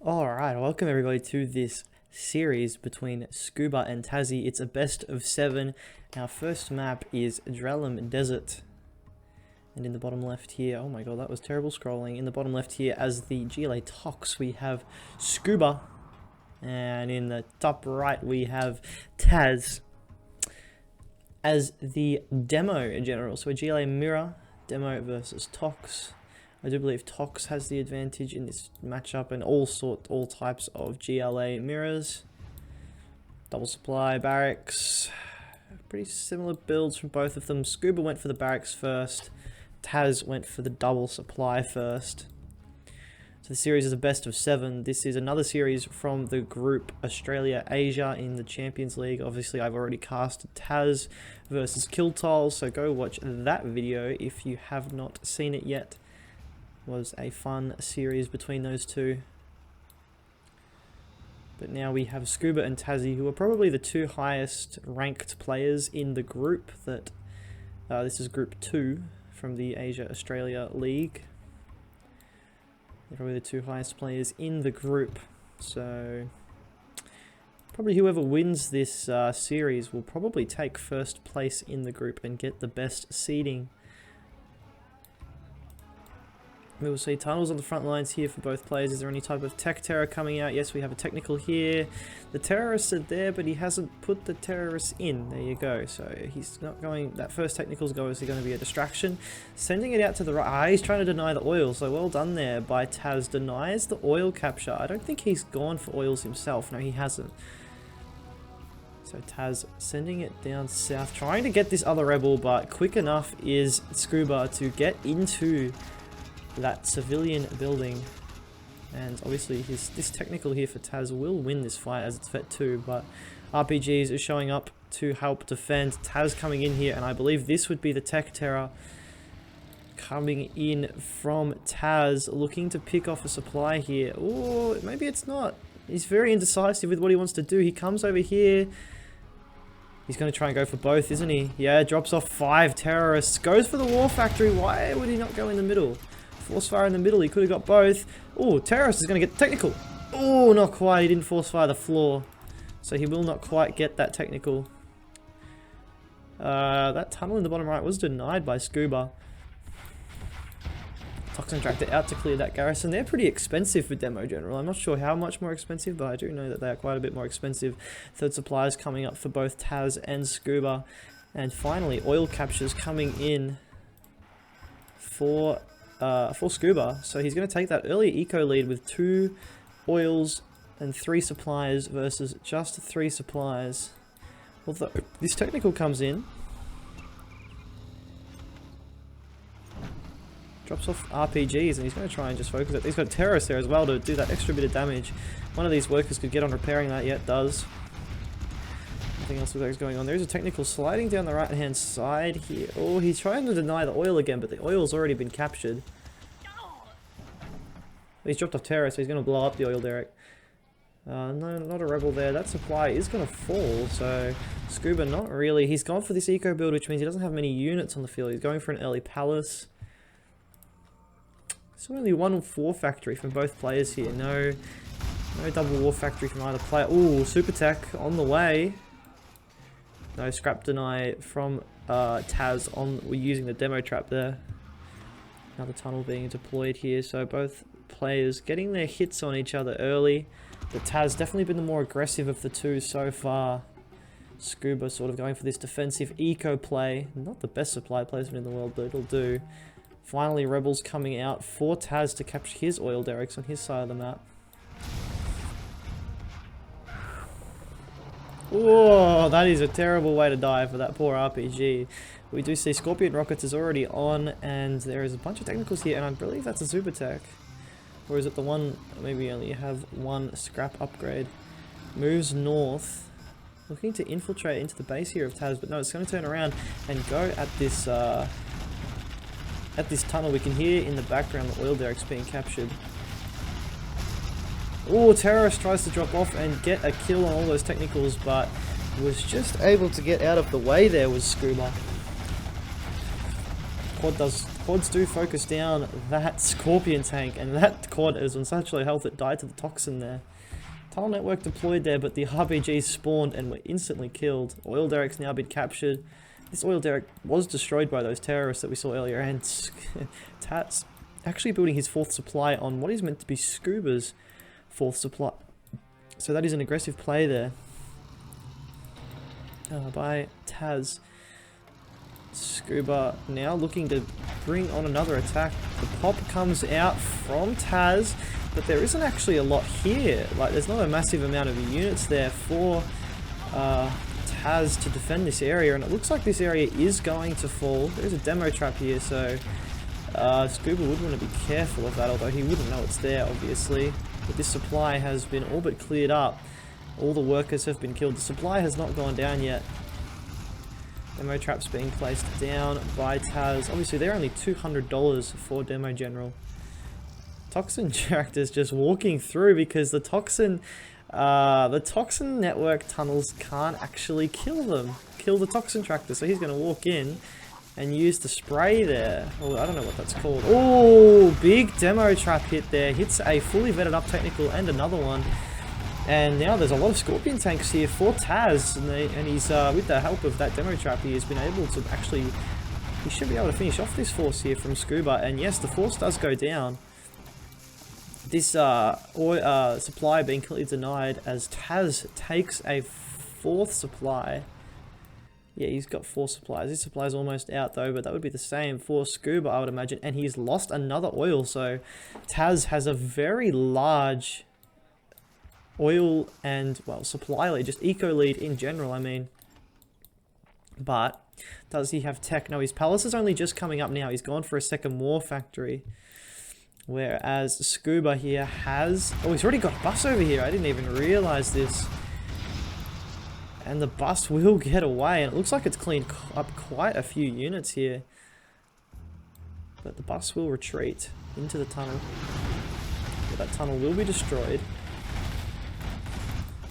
Alright, welcome everybody to this series between sCuBa and Tazzy. It's a best of 7. Our first map is Drellum Desert. And in the bottom left here, oh my god, that was terrible scrolling. In the bottom left here, as the GLA Tox, we have sCuBa. And in the top right, we have Taz as the demo general. So a GLA mirror, demo versus Tox. I do believe Tox has the advantage in this matchup, and all types of GLA mirrors. Double supply, barracks. Pretty similar builds from both of them. sCuBa went for the barracks first. Taz went for the double supply first. So the series is a best of 7. This is another series from the group Australia-Asia in the Champions League. Obviously, I've already cast Taz versus Kiltol, so go watch that video if you have not seen it yet. Was a fun series between those two. But now we have sCuBa and Tazzy, who are probably the two highest ranked players in the group. This is group 2 from the Asia-Australia League. They're probably the two highest players in the group. So probably whoever wins this series will probably take first place in the group and get the best seeding. We will see tunnels on the front lines here for both players. Is there any type of tech terror coming out? Yes, we have a technical here. The terrorists are there, but he hasn't put the terrorists in. There you go. So he's not going... That first technical is obviously going to be a distraction. Sending it out to the right. He's trying to deny the oil. So well done there by Taz. Denies the oil capture. I don't think he's gone for oils himself. No, he hasn't. So Taz sending it down south. Trying to get this other rebel, but quick enough is sCuBa to get into that civilian building, and obviously this technical here for Taz will win this fight as it's vet 2, but RPGs is showing up to help defend. Taz coming in here, and I believe this would be the tech terror coming in from Taz, looking to pick off a supply here. Oh, maybe it's not. He's very indecisive with what he wants to do. He comes over here. He's going to try and go for both, isn't he? Yeah, drops off 5 terrorists, goes for the war factory. Why would he not go in the middle? Force fire in the middle, he could have got both. Oh, terrorist is going to get technical. Oh, not quite. He didn't force fire the floor. So he will not quite get that technical. That tunnel in the bottom right was denied by sCuBa. Toxin Tractor out to clear that garrison. They're pretty expensive for demo general. I'm not sure how much more expensive, but I do know that they are quite a bit more expensive. Third supplies coming up for both Taz and sCuBa. And finally, oil captures coming in for sCuBa. So he's going to take that early eco lead with 2 oils and 3 supplies versus just 3 supplies. Although this technical comes in, drops off RPGs, and he's going to try and just focus it. He's got terrorists there as well to do that extra bit of damage. One of these workers could get on repairing that. Yet does. Nothing else is going on. There's a technical sliding down the right hand side here. Oh, he's trying to deny the oil again, but the oil's already been captured. He's dropped off terror, so he's going to blow up the oil derrick. No, not a rebel there. That supply is going to fall, so sCuBa not really. He's gone for this eco build, which means he doesn't have many units on the field. He's going for an early palace. So only 1 war factory from both players here. No double war factory from either player. Ooh, super tech on the way. No scrap deny from Taz on using the demo trap there. Another tunnel being deployed here, so both players getting their hits on each other early. But Taz definitely been the more aggressive of the two so far. sCuBa sort of going for this defensive eco play. Not the best supply placement in the world, but it'll do. Finally, rebels coming out for Taz to capture his oil derricks on his side of the map. Oh, that is a terrible way to die for that poor RPG. We do see Scorpion Rockets is already on, and there is a bunch of technicals here, and I believe that's a super tech. Or is it the one, maybe only have 1 scrap upgrade. Moves north, looking to infiltrate into the base here of Taz, but no, it's going to turn around and go at this tunnel. We can hear in the background the oil derricks being captured. Oh, terrorist tries to drop off and get a kill on all those technicals, but was just able to get out of the way there was sCuBa. Quad quads do focus down that Scorpion tank, and that quad is on such low health it died to the Toxin there. Tunnel network deployed there, but the RPGs spawned and were instantly killed. Oil derrick's now been captured. This oil derrick was destroyed by those terrorists that we saw earlier, and Taz actually building his 4th supply on what is meant to be sCuBa's 4th supply. So that is an aggressive play there by Taz. sCuBa now looking to bring on another attack. The pop comes out from Taz, but there isn't actually a lot here. Like, there's not a massive amount of units there for Taz to defend this area, and it looks like this area is going to fall. There's a demo trap here, so sCuBa would want to be careful of that, although he wouldn't know it's there, obviously. But this supply has been all but cleared up. All the workers have been killed. The supply has not gone down yet. Demo traps being placed down by Taz. Obviously, they're only $200 for Demo General. Toxin tractors just walking through because the Toxin network tunnels can't actually kill them. Kill the Toxin tractor, so he's going to walk in and use the spray there. Oh, I don't know what that's called. Oh, big demo trap hit there. Hits a fully vetted up technical and another one. And now there's a lot of Scorpion tanks here for Taz, and he's, with the help of that demo trap, he has been able to actually, he should be able to finish off this force here from sCuBa. And yes, the force does go down. This supply being completely denied as Taz takes a 4th supply. Yeah, he's got 4 supplies. This supply is almost out though, but that would be the same for sCuBa, I would imagine. And he's lost another oil, so Taz has a very large oil and, well, supply lead, just eco lead in general, I mean. But does he have tech? No, his palace is only just coming up now. He's gone for a second war factory. Whereas sCuBa here has... Oh, he's already got a bus over here. I didn't even realize this. And the bus will get away. And it looks like it's cleaned up quite a few units here. But the bus will retreat into the tunnel. But that tunnel will be destroyed.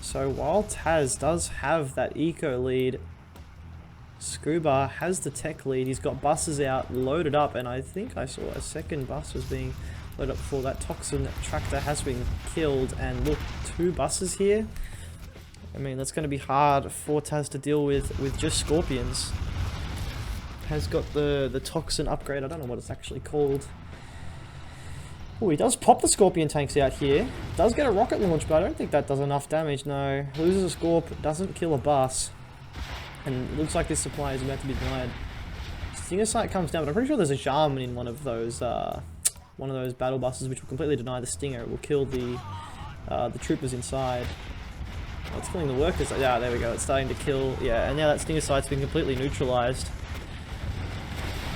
So while Taz does have that eco lead, sCuBa has the tech lead. He's got buses out, loaded up, and I think I saw a second bus was being loaded up before that Toxin tractor has been killed. And look, 2 buses here. I mean, that's going to be hard for Taz to deal with just Scorpions. Has got the Toxin upgrade. I don't know what it's actually called. Oh, he does pop the Scorpion tanks out here. Does get a rocket launch, but I don't think that does enough damage, no. Loses a Scorp, doesn't kill a bus. And it looks like this supply is about to be denied. Stinger Sight comes down, but I'm pretty sure there's a Jarman in one of those battle buses, which will completely deny the Stinger. It will kill the troopers inside. Oh, it's killing the workers. Yeah, there we go. It's starting to kill. Yeah, and now that Stinger Sight's been completely neutralized.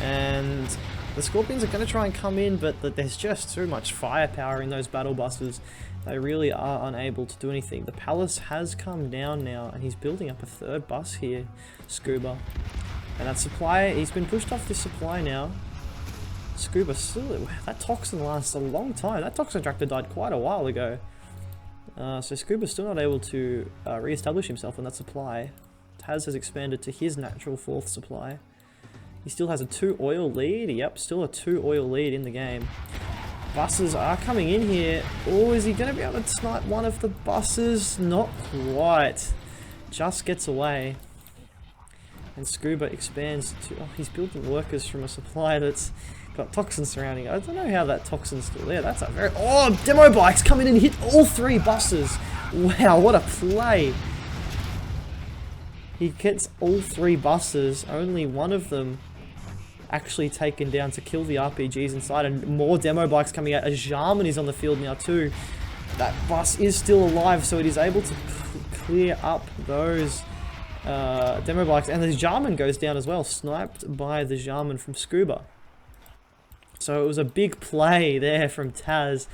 And the Scorpions are going to try and come in, but there's just too much firepower in those battle buses. They really are unable to do anything. The palace has come down now, and he's building up a 3rd bus here, sCuBa. And that supply, he's been pushed off this supply now. sCuBa still, that Toxin lasts a long time. That Toxin tractor died quite a while ago. So sCuBa's still not able to re-establish himself on that supply. Taz has expanded to his natural 4th supply. He still has a 2 oil lead. Yep, still a 2 oil lead in the game. Buses are coming in here. Oh, is he going to be able to snipe one of the buses? Not quite. Just gets away. And sCuBa expands to... Oh, he's building workers from a supply that's got Toxins surrounding it. I don't know how that Toxin's still there. That's a very... Oh, demo bikes come in and hit all 3 buses. Wow, what a play. He gets all 3 buses. Only one of them actually taken down to kill the RPGs inside, and more demo bikes coming out. A Jarman is on the field now too. That bus is still alive, so it is able to clear up those demo bikes, and the Jarman goes down as well, sniped by the Jarman from sCuBa. So it was a big play there from Taz,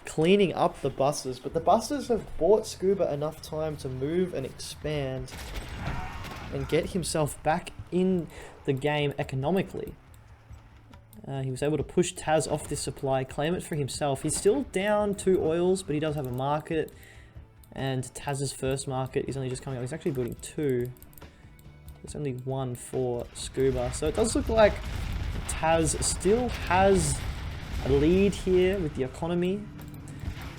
cleaning up the buses, but the buses have bought sCuBa enough time to move and expand and get himself back in the game economically. He was able to push Taz off this supply, claim it for himself. He's still down 2 oils, but he does have a market. And Taz's first market is only just coming up. He's actually building 2. There's only 1 for sCuBa. So it does look like Taz still has a lead here with the economy.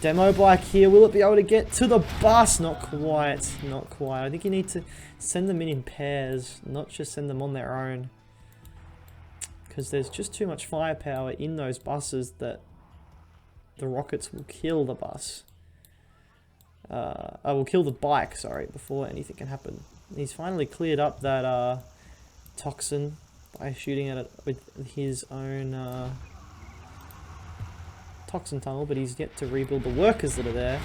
Demo bike here, will it be able to get to the bus? Not quite, not quite. I think you need to send them in pairs, not just send them on their own. Because there's just too much firepower in those buses that the rockets will kill the bus. I will kill the bike, sorry, before anything can happen. He's finally cleared up that toxin by shooting at it with his own toxin tunnel, but he's yet to rebuild the workers that are there.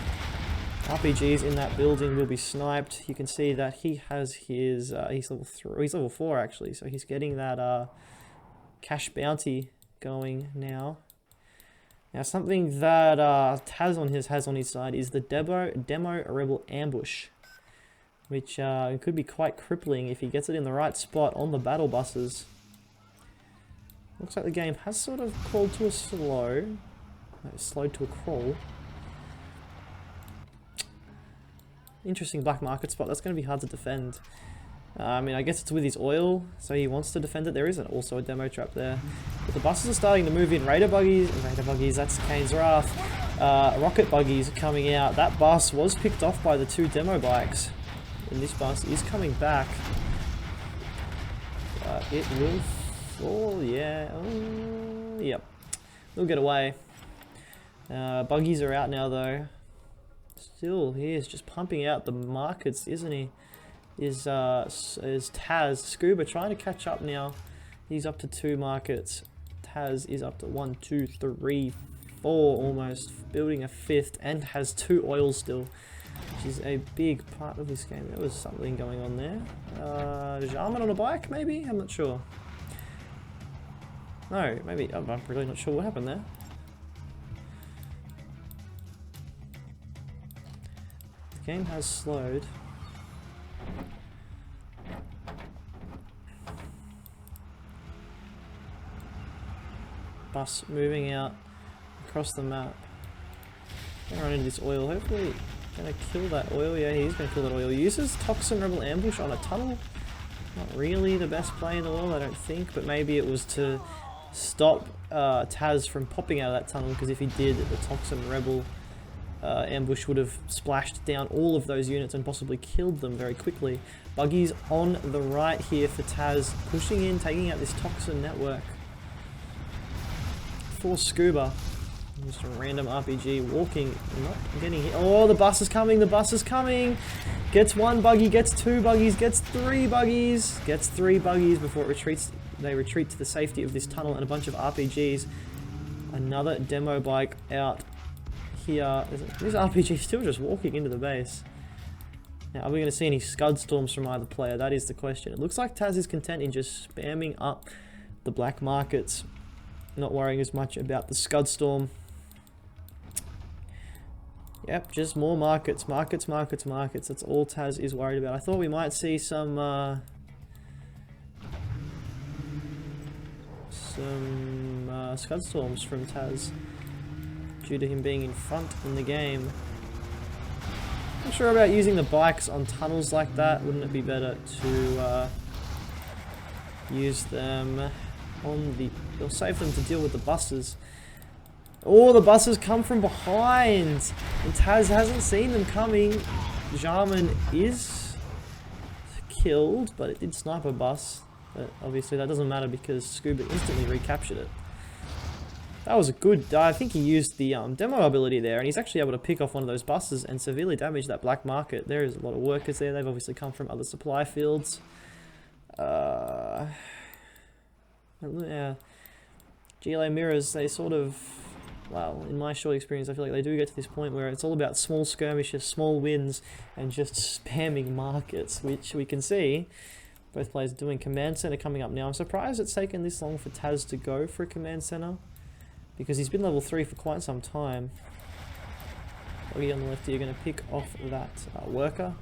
RPGs in that building will be sniped. You can see that he has his he's level 3, he's level 4 actually, so he's getting that cash bounty going now. Now something that Taz has on his side is the demo rebel ambush, which could be quite crippling if he gets it in the right spot on the battle buses. Looks like the game has sort of crawled to a slow. Slowed to a crawl. Interesting black market spot. That's going to be hard to defend. I mean, I guess it's with his oil, so he wants to defend it. There isn't also a demo trap there. But the buses are starting to move in. Raider buggies, that's Kane's Wrath. Rocket buggies coming out. That bus was picked off by the 2 demo bikes. And this bus is coming back. It will fall, yeah. Oh, yep. We'll get away. Buggies are out now though. Still, he is just pumping out the markets, isn't he? Is Taz sCuBa trying to catch up now? He's up to 2 markets. Taz is up to 1, 2, 3, 4 almost, building a 5th, and has 2 oils still, which is a big part of this game. There was something going on there. Jarman on a bike, maybe? I'm not sure. No, maybe. I'm really not sure what happened there. The game has slowed. Bus moving out across the map. Gonna run into this oil. Hopefully, gonna kill that oil. Yeah, he's gonna kill that oil. Uses Toxin Rebel Ambush on a tunnel. Not really the best play in the world, I don't think, but maybe it was to stop Taz from popping out of that tunnel, because if he did, the Toxin Rebel ambush would have splashed down all of those units and possibly killed them very quickly. Buggies on the right here for Taz, pushing in, taking out this Toxin network. For sCuBa, just a random RPG walking, not getting hit. Oh, the bus is coming, the bus is coming! Gets 1 buggy, gets 2 buggies, gets 3 buggies, gets 3 buggies before it retreats. They retreat to the safety of this tunnel and a bunch of RPGs. Another demo bike out here. This RPG still just walking into the base. Now, are we going to see any scud storms from either player? That is the question. It looks like Taz is content in just spamming up the black markets, not worrying as much about the scud storm. Yep, just more markets, markets. That's all Taz is worried about. I thought we might see some scud storms from Taz due to him being in front in the game. Not sure about using the bikes on tunnels like that. Wouldn't it be better to use them on the... They'll save them to deal with the buses. Oh, the buses come from behind! And Taz hasn't seen them coming. Jarman is killed, but it did snipe a bus. But obviously that doesn't matter because sCuBa instantly recaptured it. That was a good... I think he used the demo ability there, and he's actually able to pick off one of those buses and severely damage that black market. There is a lot of workers there. They've obviously come from other supply fields. Yeah. GLA mirrors, they sort of... Well, in my short experience, I feel like they do get to this point where it's all about small skirmishes, small wins, and just spamming markets, which we can see both players doing. Command center coming up now. I'm surprised it's taken this long for Taz to go for a command center, because he's been level 3 for quite some time. Buggy on the left here, going to pick off that worker.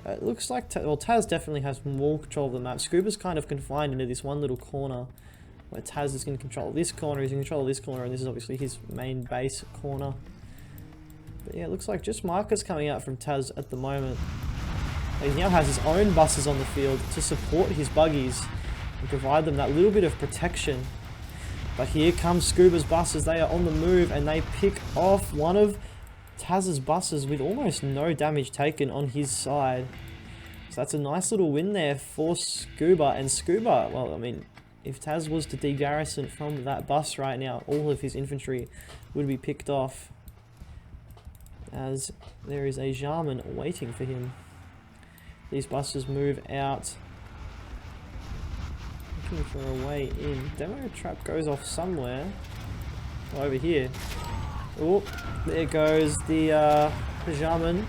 It looks like Taz definitely has more control of the map. sCuBa's kind of confined into this one little corner, where Taz is going to control this corner, he's in control of this corner, and this is obviously his main base corner. But yeah, it looks like just markers coming out from Taz at the moment. He now has his own buses on the field to support his buggies and provide them that little bit of protection. But here comes sCuBa's buses. They are on the move and they pick off one of Taz's buses with almost no damage taken on his side. So that's a nice little win there for sCuBa. And sCuBa, well, I mean, if Taz was to de-garrison from that bus right now, all of his infantry would be picked off, as there is a Jarman waiting for him. These buses move out, looking for a way in. Demo trap goes off somewhere. Oh, over here. Oh, there goes the Jarman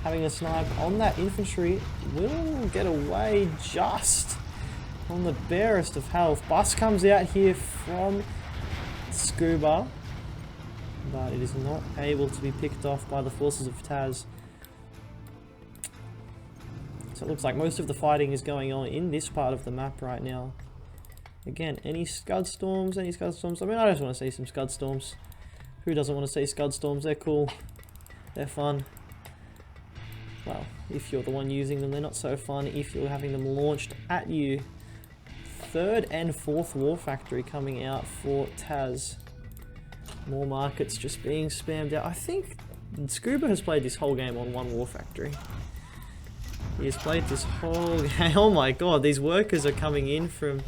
having a snipe on that infantry. Will get away just on the barest of health. Bus comes out here from sCuBa, but it is not able to be picked off by the forces of Taz. So it looks like most of the fighting is going on in this part of the map right now. Again, any Scud Storms? Any Scud Storms? I mean, I just want to see some Scud Storms. Who doesn't want to see Scud Storms? They're cool. They're fun. Well, if you're the one using them, they're not so fun if you're having them launched at you. Third and fourth War Factory coming out for Taz. More markets just being spammed out. I think sCuBa has played this whole game on one War Factory. He has played this whole game. Oh my god, these workers are coming in from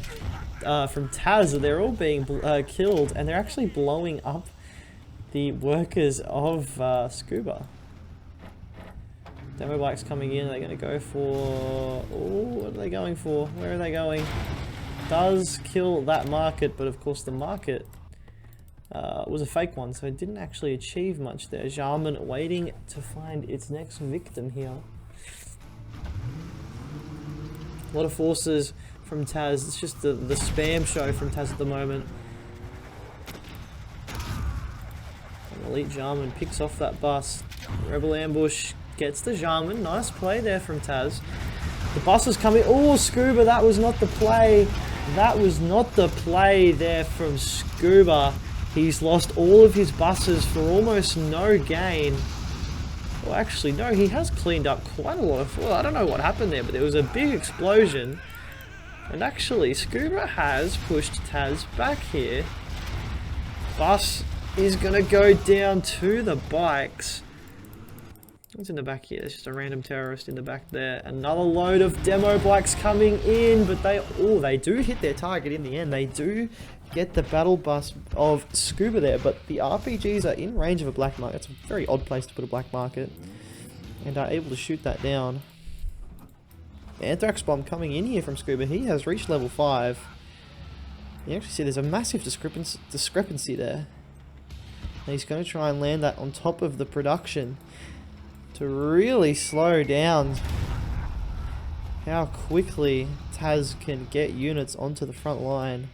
Taz. They're all being killed, and they're actually blowing up the workers of sCuBa. Demo bikes coming in. They're going to go for... Oh, what are they going for? Where are they going? Does kill that market, but of course the market was a fake one, so it didn't actually achieve much there. Jarman waiting to find its next victim here. A lot of forces from Taz. It's just the spam show from Taz at the moment. And Elite Jarman picks off that bus. Rebel ambush gets the Jarman. Nice play there from Taz. The bus is coming. Oh, sCuBa, that was not the play. That was not the play there from sCuBa. He's lost all of his buses for almost no gain. Well, actually, no, he has cleaned up quite a lot of... Well, I don't know what happened there, but there was a big explosion. And actually, sCuBa has pushed Taz back here. Bus is going to go down to the bikes. What's in the back here? There's just a random terrorist in the back there. Another load of demo bikes coming in, but they do hit their target in the end. They do get the battle bus of sCuBa there, but the RPGs are in range of a black market. It's a very odd place to put a black market, and are able to shoot that down. Anthrax bomb coming in here from sCuBa. He has reached level 5. You actually see there's a massive discrepancy there. And he's going to try and land that on top of the production to really slow down how quickly Taz can get units onto the front line.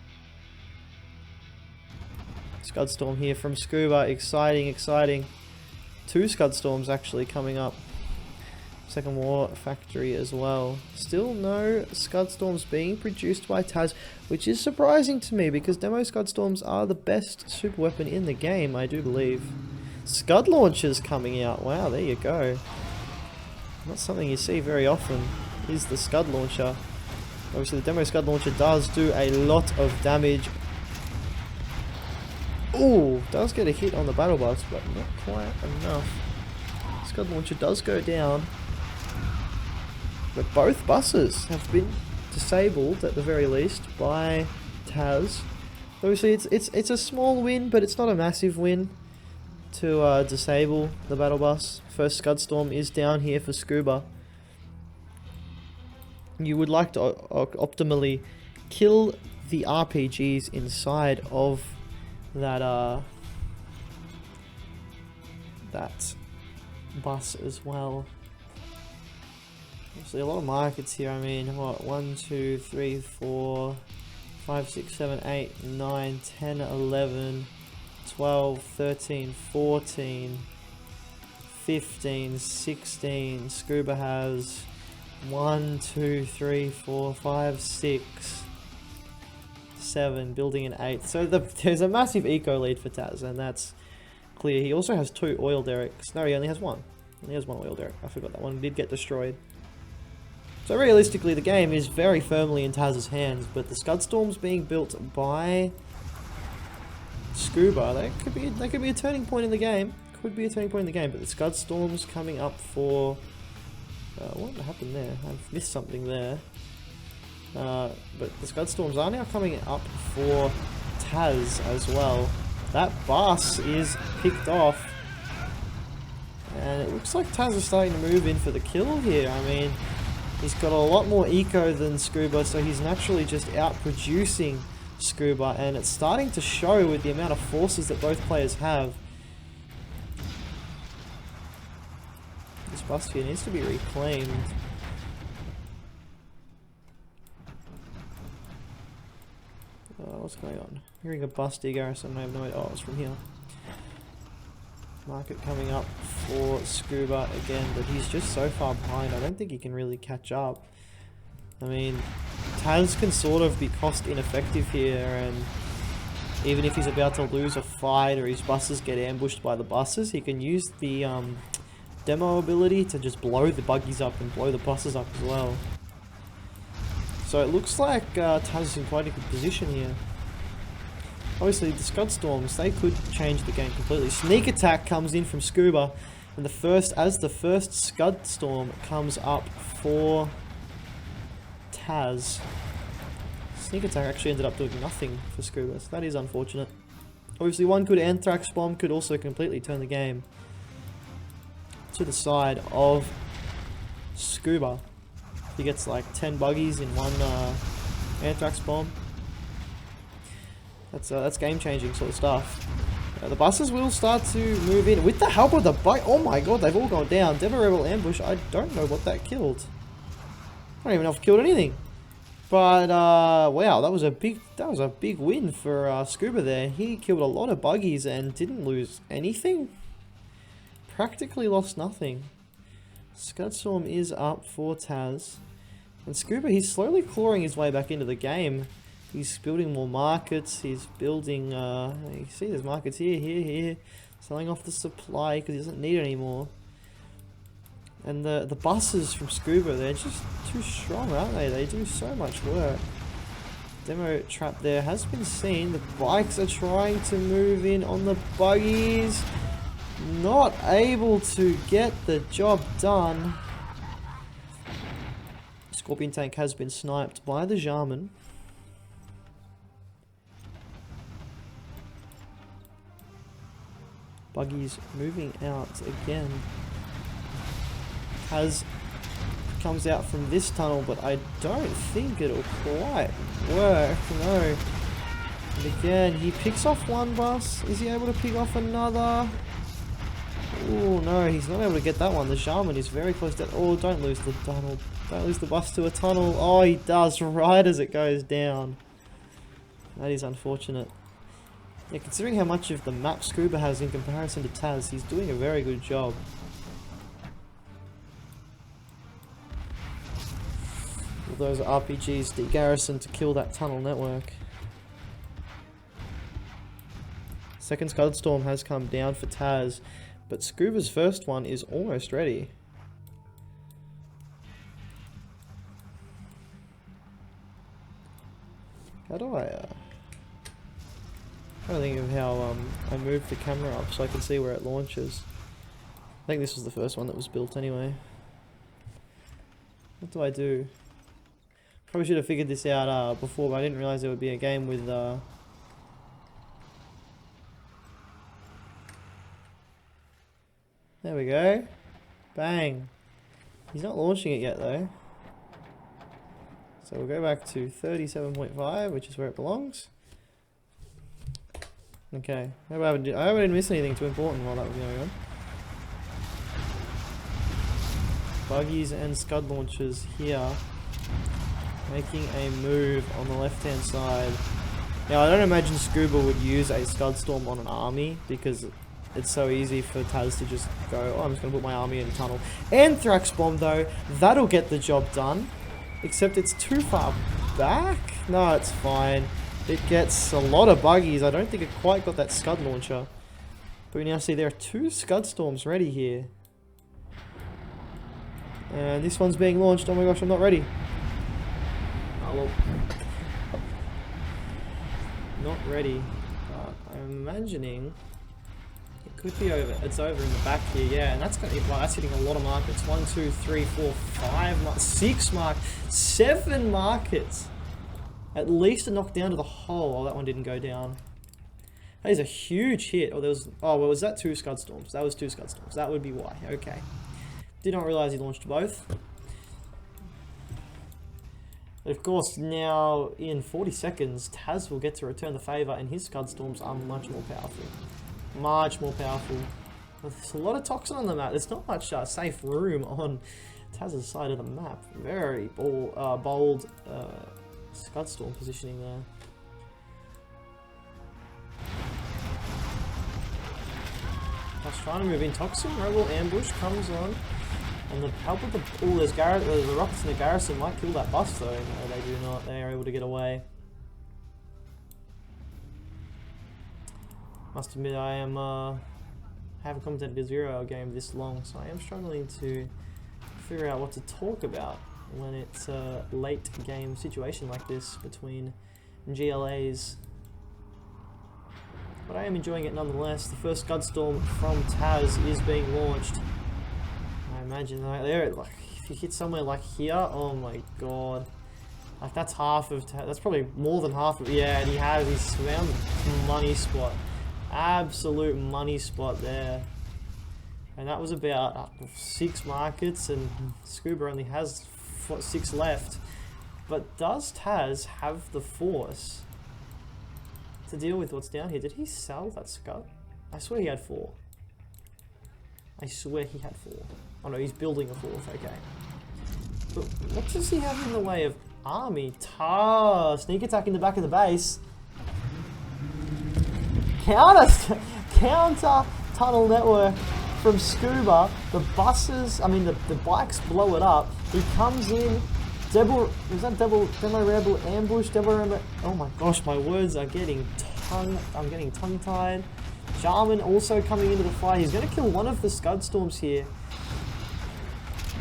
Scud Storm here from sCuBa. Exciting, exciting. 2 Scud Storms actually coming up. Second War Factory as well. Still no Scud Storms being produced by Taz, which is surprising to me because Demo Scud Storms are the best super weapon in the game, I do believe. Scud Launchers coming out. Wow, there you go. Not something you see very often, is the Scud Launcher. Obviously the Demo Scud Launcher does do a lot of damage. Ooh, does get a hit on the battle bus, but not quite enough. Scud Launcher does go down. But both buses have been disabled at the very least by Taz. Obviously it's a small win, but it's not a massive win to disable the battle bus. First Scud Storm is down here for sCuBa. You would like to optimally kill the RPGs inside of that that bus as well. Obviously a lot of markets here. I mean, what, 1, 2, 3, 4, 5, 6, 7, 8, 9, 10, 11, 12, 13, 14, 15, 16. sCuBa has 1, 2, 3, 4, 5, 6, 7, building an 8. So there's a massive eco lead for Taz, and that's clear. He also has 2 oil derricks. No, he only has 1. He has 1 oil derrick. I forgot that one did get destroyed. So realistically, the game is very firmly in Taz's hands, but the Scud Storm's being built by sCuBa. That could be a turning point in the game. Could be a turning point in the game, but the Scud Storm's coming up for... what happened there? I've missed something there. But the Scud Storms are now coming up for Taz as well. That bus is picked off. And it looks like Taz is starting to move in for the kill here. I mean, he's got a lot more eco than sCuBa, so he's naturally just outproducing sCuBa, and it's starting to show with the amount of forces that both players have. This bust here needs to be reclaimed. What's going on? Hearing a busty garrison, I have no idea. Oh, it's from here. Market coming up for sCuBa again, but he's just so far behind. I don't think he can really catch up. I mean, Taz can sort of be cost ineffective here, and even if he's about to lose a fight or his buses get ambushed by the buses, he can use the demo ability to just blow the buggies up and blow the buses up as well. So it looks like Taz is in quite a good position here. Obviously, the Scud Storms, they could change the game completely. Sneak attack comes in from sCuBa, and the first Scud Storm comes up for Taz. Sneak attack actually ended up doing nothing for sCuBa, so that is unfortunate. Obviously, one good Anthrax bomb could also completely turn the game to the side of sCuBa. He gets like 10 buggies in one Anthrax bomb. That's game-changing sort of stuff. The buses will start to move in with the help of the bug. Oh my god, they've all gone down. Devo Rebel ambush. I don't know what that killed. I don't even know if it killed anything. But wow, that was a big win for sCuBa there. He killed a lot of buggies and didn't lose anything. Practically lost nothing. Scud Storm is up for Taz. And sCuBa, he's slowly clawing his way back into the game. He's building more markets, he's building, you see there's markets here, selling off the supply because he doesn't need it anymore. And the buses from sCuBa, they're just too strong, aren't they? They do so much work. Demo trap there has been seen. The bikes are trying to move in on the buggies. Not able to get the job done. Scorpion tank has been sniped by the Jarman. Buggies moving out again. Taz comes out from this tunnel, but I don't think it'll quite work. No. And again, he picks off one bus. Is he able to pick off another? Oh no, he's not able to get that one. The Shaman is very close to... Oh, don't lose the tunnel. Don't lose the bus to a tunnel. Oh, he does right as it goes down. That is unfortunate. Yeah, considering how much of the map sCuBa has in comparison to Taz, he's doing a very good job. All those RPGs de-garrison to kill that tunnel network. Second Scud Storm has come down for Taz, but sCuBa's first one is almost ready. How do I trying to think of how I moved the camera up so I can see where it launches. I think this was the first one that was built anyway. What do I do? Probably should have figured this out before, but I didn't realise there would be a game with there we go. Bang. He's not launching it yet though. So we'll go back to 37.5, which is where it belongs. Okay, I hope I didn't miss anything too important while that was going on. Buggies and Scud launchers here, making a move on the left hand side. Now I don't imagine sCuBa would use a Scud Storm on an army because it's so easy for Taz to just go, oh, I'm just going to put my army in a tunnel. Anthrax Bomb though, that'll get the job done. Except it's too far back? No, it's fine. It gets a lot of buggies. I don't think it quite got that Scud launcher. But we now see there are two Scud Storms ready here. And this one's being launched. Oh my gosh, I'm not ready. Oh well. Not ready. But I'm imagining it could be over. It's over in the back here, yeah. And that's gonna, well, that's hitting a lot of markets. 1, 2, 3, 4, 5, 6 markets, 7 markets. At least a knock down to the hole. Oh, that one didn't go down. That is a huge hit. Oh, there was. Oh, well, was that 2 Scud Storms? That was 2 Scud Storms. That would be why. Okay. Did not realize he launched both. But of course, now in 40 seconds, Taz will get to return the favour, and his Scud Storms are much more powerful. Much more powerful. There's a lot of toxin on the map. There's not much safe room on Taz's side of the map. Very bold Scud Storm positioning there. Just trying to move in. Toxin Rebel Ambush comes on. And the help with the... Oh, there's the rockets in the garrison might kill that bus though. No, they do not. They are able to get away. Must admit, I am... haven't commentated a 0-hour game this long, so I am struggling to figure out what to talk about when it's a late game situation like this between GLAs. But I am enjoying it nonetheless. The first Scud Storm from Taz is being launched. I imagine there, like if you hit somewhere like here, oh my god, like that's half of. That's probably more than half of. Yeah, and he's found a money spot, absolute money spot there. And that was about 6 markets, and sCuBa only has 6 left. But does Taz have the force to deal with what's down here? Did he sell that Scud? I swear he had 4. I swear he had 4. Oh no, he's building a 4th, okay. But what does he have in the way of army? Sneak attack in the back of the base. Counter tunnel network from sCuBa. The buses, I mean the bikes blow it up. He comes in. Demo Rebel ambush, oh my gosh, my words are getting I'm getting tongue-tied. Jarman also coming into the fight. He's going to kill one of the Scud Storms here.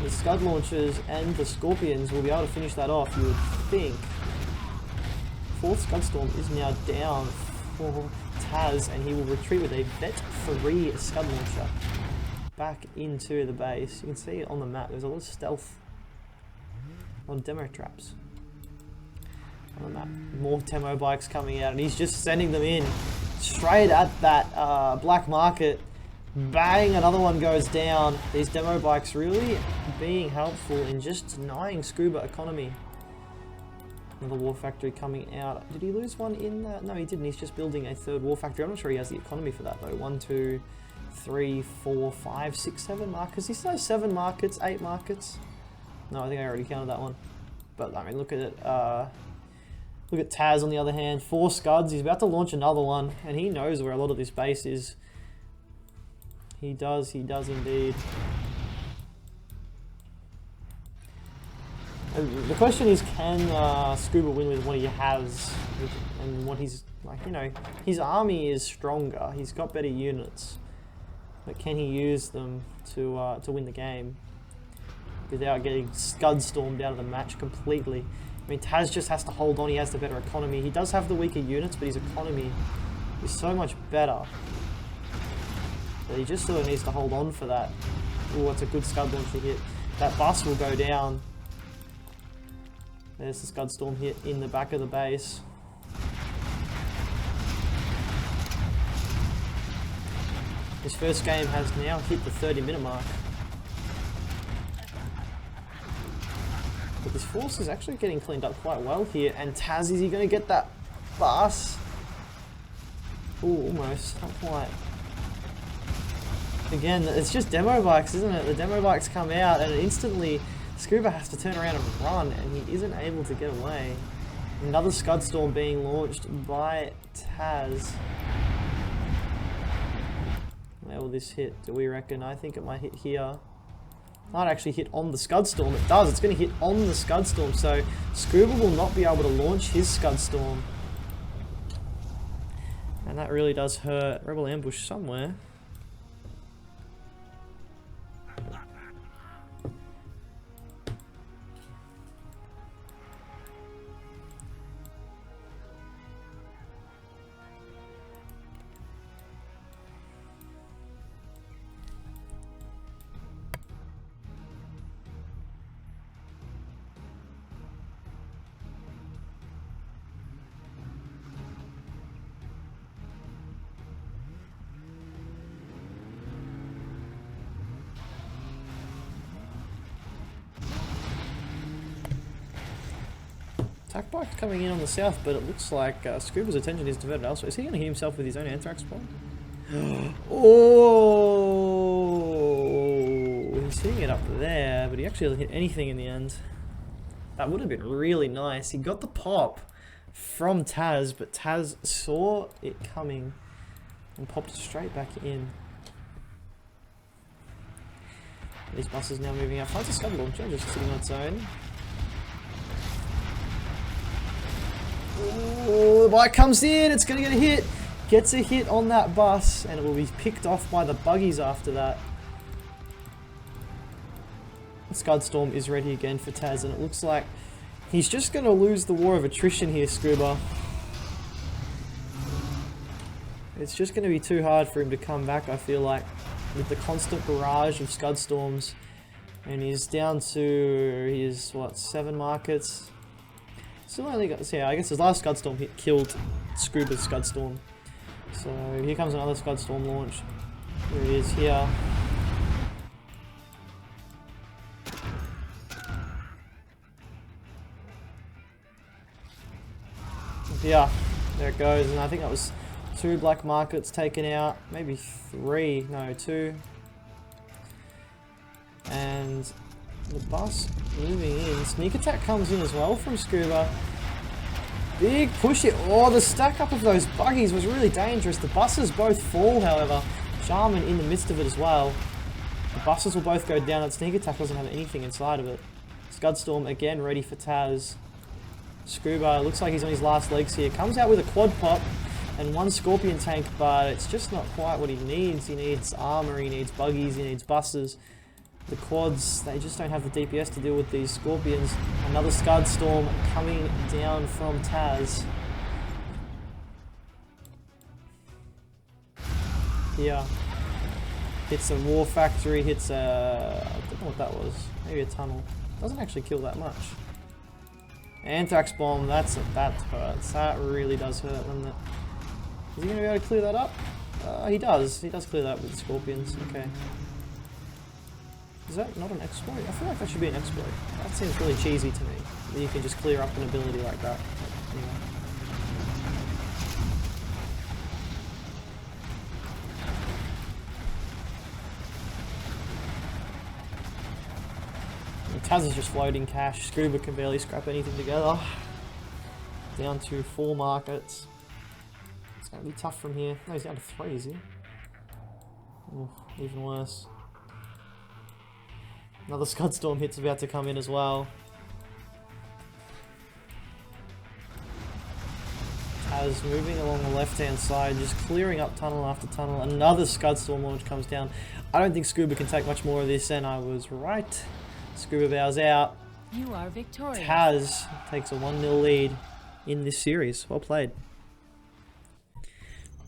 The Scud Launchers and the Scorpions will be able to finish that off, you would think. 4th Scud Storm is now down for Taz, and he will retreat with a vet-free Scud Launcher back into the base. You can see it on the map, there's a lot of stealth on demo traps on the map. More demo bikes coming out, and he's just sending them in straight at that black market. Bang, another one goes down. These demo bikes really being helpful in just denying sCuBa economy. Another war factory coming out. Did he lose one in that? No, he didn't. He's just building a 3rd war factory. I'm not sure he has the economy for that though. 1, 2, 3, 4, 5, 6, 7 markets. He still has 7 markets, 8 markets. No, I think I already counted that one. But I mean, look at it. Look at Taz on the other hand. 4 Scuds. He's about to launch another one, and he knows where a lot of this base is. He does indeed. The question is, can sCuBa win with what he has, and what he's like? You know, his army is stronger. He's got better units, but can he use them to win the game without getting Scud Stormed out of the match completely? I mean, Taz just has to hold on. He has the better economy. He does have the weaker units, but his economy is so much better that he just sort of needs to hold on for that. Oh, it's a good Scud Launcher hit. That bus will go down. There's the Scud Storm hit in the back of the base. His first game has now hit the 30-minute mark. But this force is actually getting cleaned up quite well here. And Taz, is he going to get that bus? Oh, almost. Not quite. Again, it's just demo bikes, isn't it? The demo bikes come out and instantly sCuBa has to turn around and run, and he isn't able to get away. Another Scud Storm being launched by Taz. Where will this hit, do we reckon? I think it might hit here. Might actually hit on the Scud Storm. It does, it's going to hit on the Scud Storm, so sCuBa will not be able to launch his Scud Storm. And that really does hurt. Rebel ambush somewhere. Attack bike coming in on the south, but it looks like sCuBa's attention is diverted elsewhere. Is he going to hit himself with his own anthrax bomb? Oh, he's hitting it up there, but he actually doesn't hit anything in the end. That would have been really nice. He got the pop from Taz, but Taz saw it coming and popped straight back in. These buses now moving out. Finds a scud launcher, just sitting on its own. Oh, the bike comes in, it's going to get a hit. Gets a hit on that bus, and it will be picked off by the buggies after that. Scudstorm is ready again for Taz, and it looks like he's just going to lose the war of attrition here, sCuBa. It's just going to be too hard for him to come back, I feel like, with the constant barrage of Scudstorms. And he's down to his, what, 7 markets? Still only got, yeah, I guess his last Scudstorm hit killed sCuBa's Scudstorm. So here comes another Scudstorm launch. Here it is here. Yeah, there it goes, and I think that was 2 black markets taken out, maybe 3, no 2. And the bus moving in. Sneak attack comes in as well from sCuBa. Big push here. Oh, the stack up of those buggies was really dangerous. The buses both fall, however. Shaman in the midst of it as well. The buses will both go down. That sneak attack doesn't have anything inside of it. Scudstorm again ready for Taz. sCuBa looks like he's on his last legs here. Comes out with a quad pop and 1 scorpion tank, but it's just not quite what he needs. He needs armor, he needs buggies, he needs buses. The quads, they just don't have the DPS to deal with these scorpions. Another Scudstorm coming down from Taz. Here. Hits a war factory, hits a... I don't know what that was. Maybe a tunnel. Doesn't actually kill that much. Anthrax bomb, that hurts. That really does hurt, doesn't it? Is he going to be able to clear that up? He does. He does clear that up with the scorpions. Okay. Is that not an exploit? I feel like that should be an exploit. That seems really cheesy to me. That you can just clear up an ability like that. But anyway. Taz is just floating cash. sCuBa can barely scrap anything together. Down to 4 markets. It's going to be tough from here. No, he's down to 3, is he? Oh, even worse. Another Scudstorm hit's about to come in as well. Taz moving along the left-hand side, just clearing up tunnel after tunnel. Another Scudstorm launch comes down. I don't think sCuBa can take much more of this, and I was right. sCuBa bows out. You are victorious. Taz takes a 1-0 lead in this series. Well played.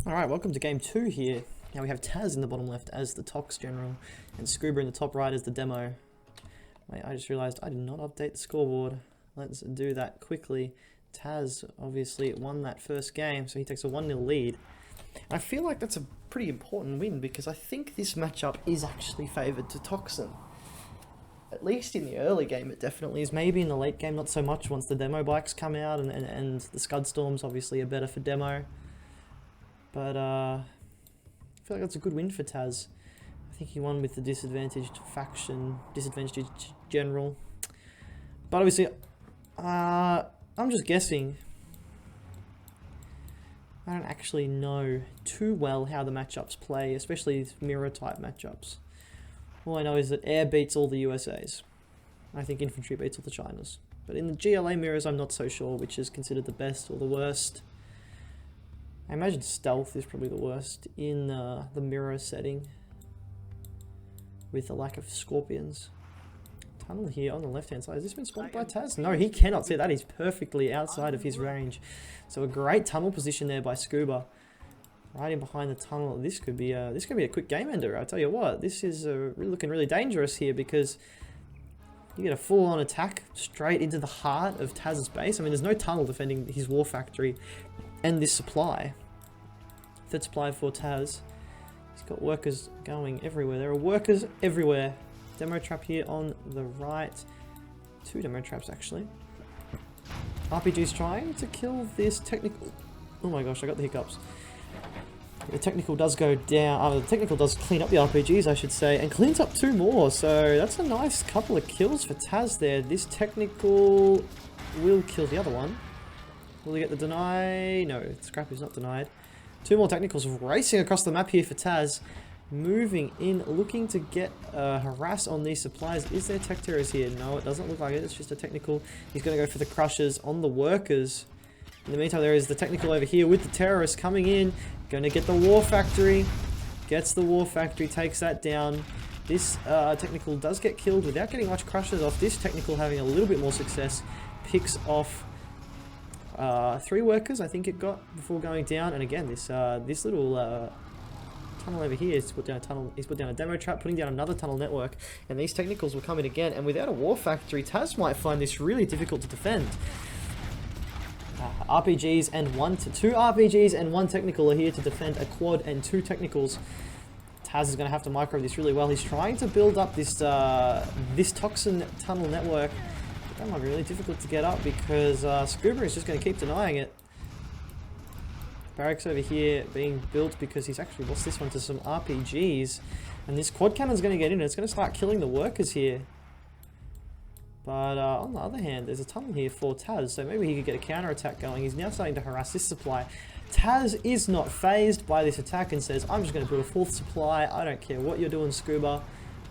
Alright, welcome to game 2 here. Now we have Taz in the bottom left as the Tox General, and sCuBa in the top right as the Demo. Wait, I just realised I did not update the scoreboard. Let's do that quickly. Taz obviously won that first game, so he takes a 1-0 lead. And I feel like that's a pretty important win, because I think this matchup is actually favoured to Toxin. At least in the early game it definitely is. Maybe in the late game not so much once the Demo bikes come out, and the Scudstorms obviously are better for Demo. But I feel like that's a good win for Taz. I think he won with the disadvantaged faction, disadvantaged general. But obviously, I'm just guessing. I don't actually know too well how the matchups play, especially mirror type matchups. All I know is that air beats all the USAs. I think infantry beats all the Chinas. But in the GLA mirrors, I'm not so sure which is considered the best or the worst. I imagine stealth is probably the worst in the mirror setting, with the lack of scorpions. Tunnel here on the left hand side. Has this been spotted by Taz? No, he cannot see that. He's perfectly outside of his range. So a great tunnel position there by sCuBa. Right in behind the tunnel. This could be a quick game ender. I tell you what, this is looking really dangerous here, because you get a full-on attack straight into the heart of Taz's base. I mean, there's no tunnel defending his war factory and this supply. Third supply for Taz. He's got workers going everywhere. There are workers everywhere. Demo trap here on the right. 2 demo traps actually. RPG's trying to kill this technical... Oh my gosh, I got the hiccups. The technical does go down, the technical does clean up the RPGs, I should say, and cleans up 2 more, so that's a nice couple of kills for Taz there. This technical will kill the other one. Will he get the deny? No, scrap is not denied. 2 more technicals racing across the map here for Taz. Moving in, looking to get harass on these supplies. Is there tech terrors here? No, it doesn't look like it, it's just a technical. He's going to go for the crushers on the workers. In the meantime, there is the technical over here with the terrorists coming in. Going to get the war factory. Gets the war factory, takes that down. This technical does get killed without getting much crushers off. This technical having a little bit more success. Picks off 3 workers, I think it got, before going down. And again, this little tunnel over here is put down a tunnel. He's put down a demo trap, putting down another tunnel network. And these technicals will come in again. And without a war factory, Taz might find this really difficult to defend. RPGs and 2 RPGs and 1 technical are here to defend a quad and 2 technicals. Taz is going to have to micro this really well. He's trying to build up this this toxin tunnel network. But that might be really difficult to get up because sCuBa is just going to keep denying it. Barracks over here being built because he's actually lost this one to some RPGs. And this quad cannon's going to get in and it's going to start killing the workers here. But on the other hand, there's a tunnel here for Taz, so maybe he could get a counter-attack going. He's now starting to harass this supply. Taz is not phased by this attack and says, I'm just going to build a 4th supply. I don't care what you're doing, sCuBa.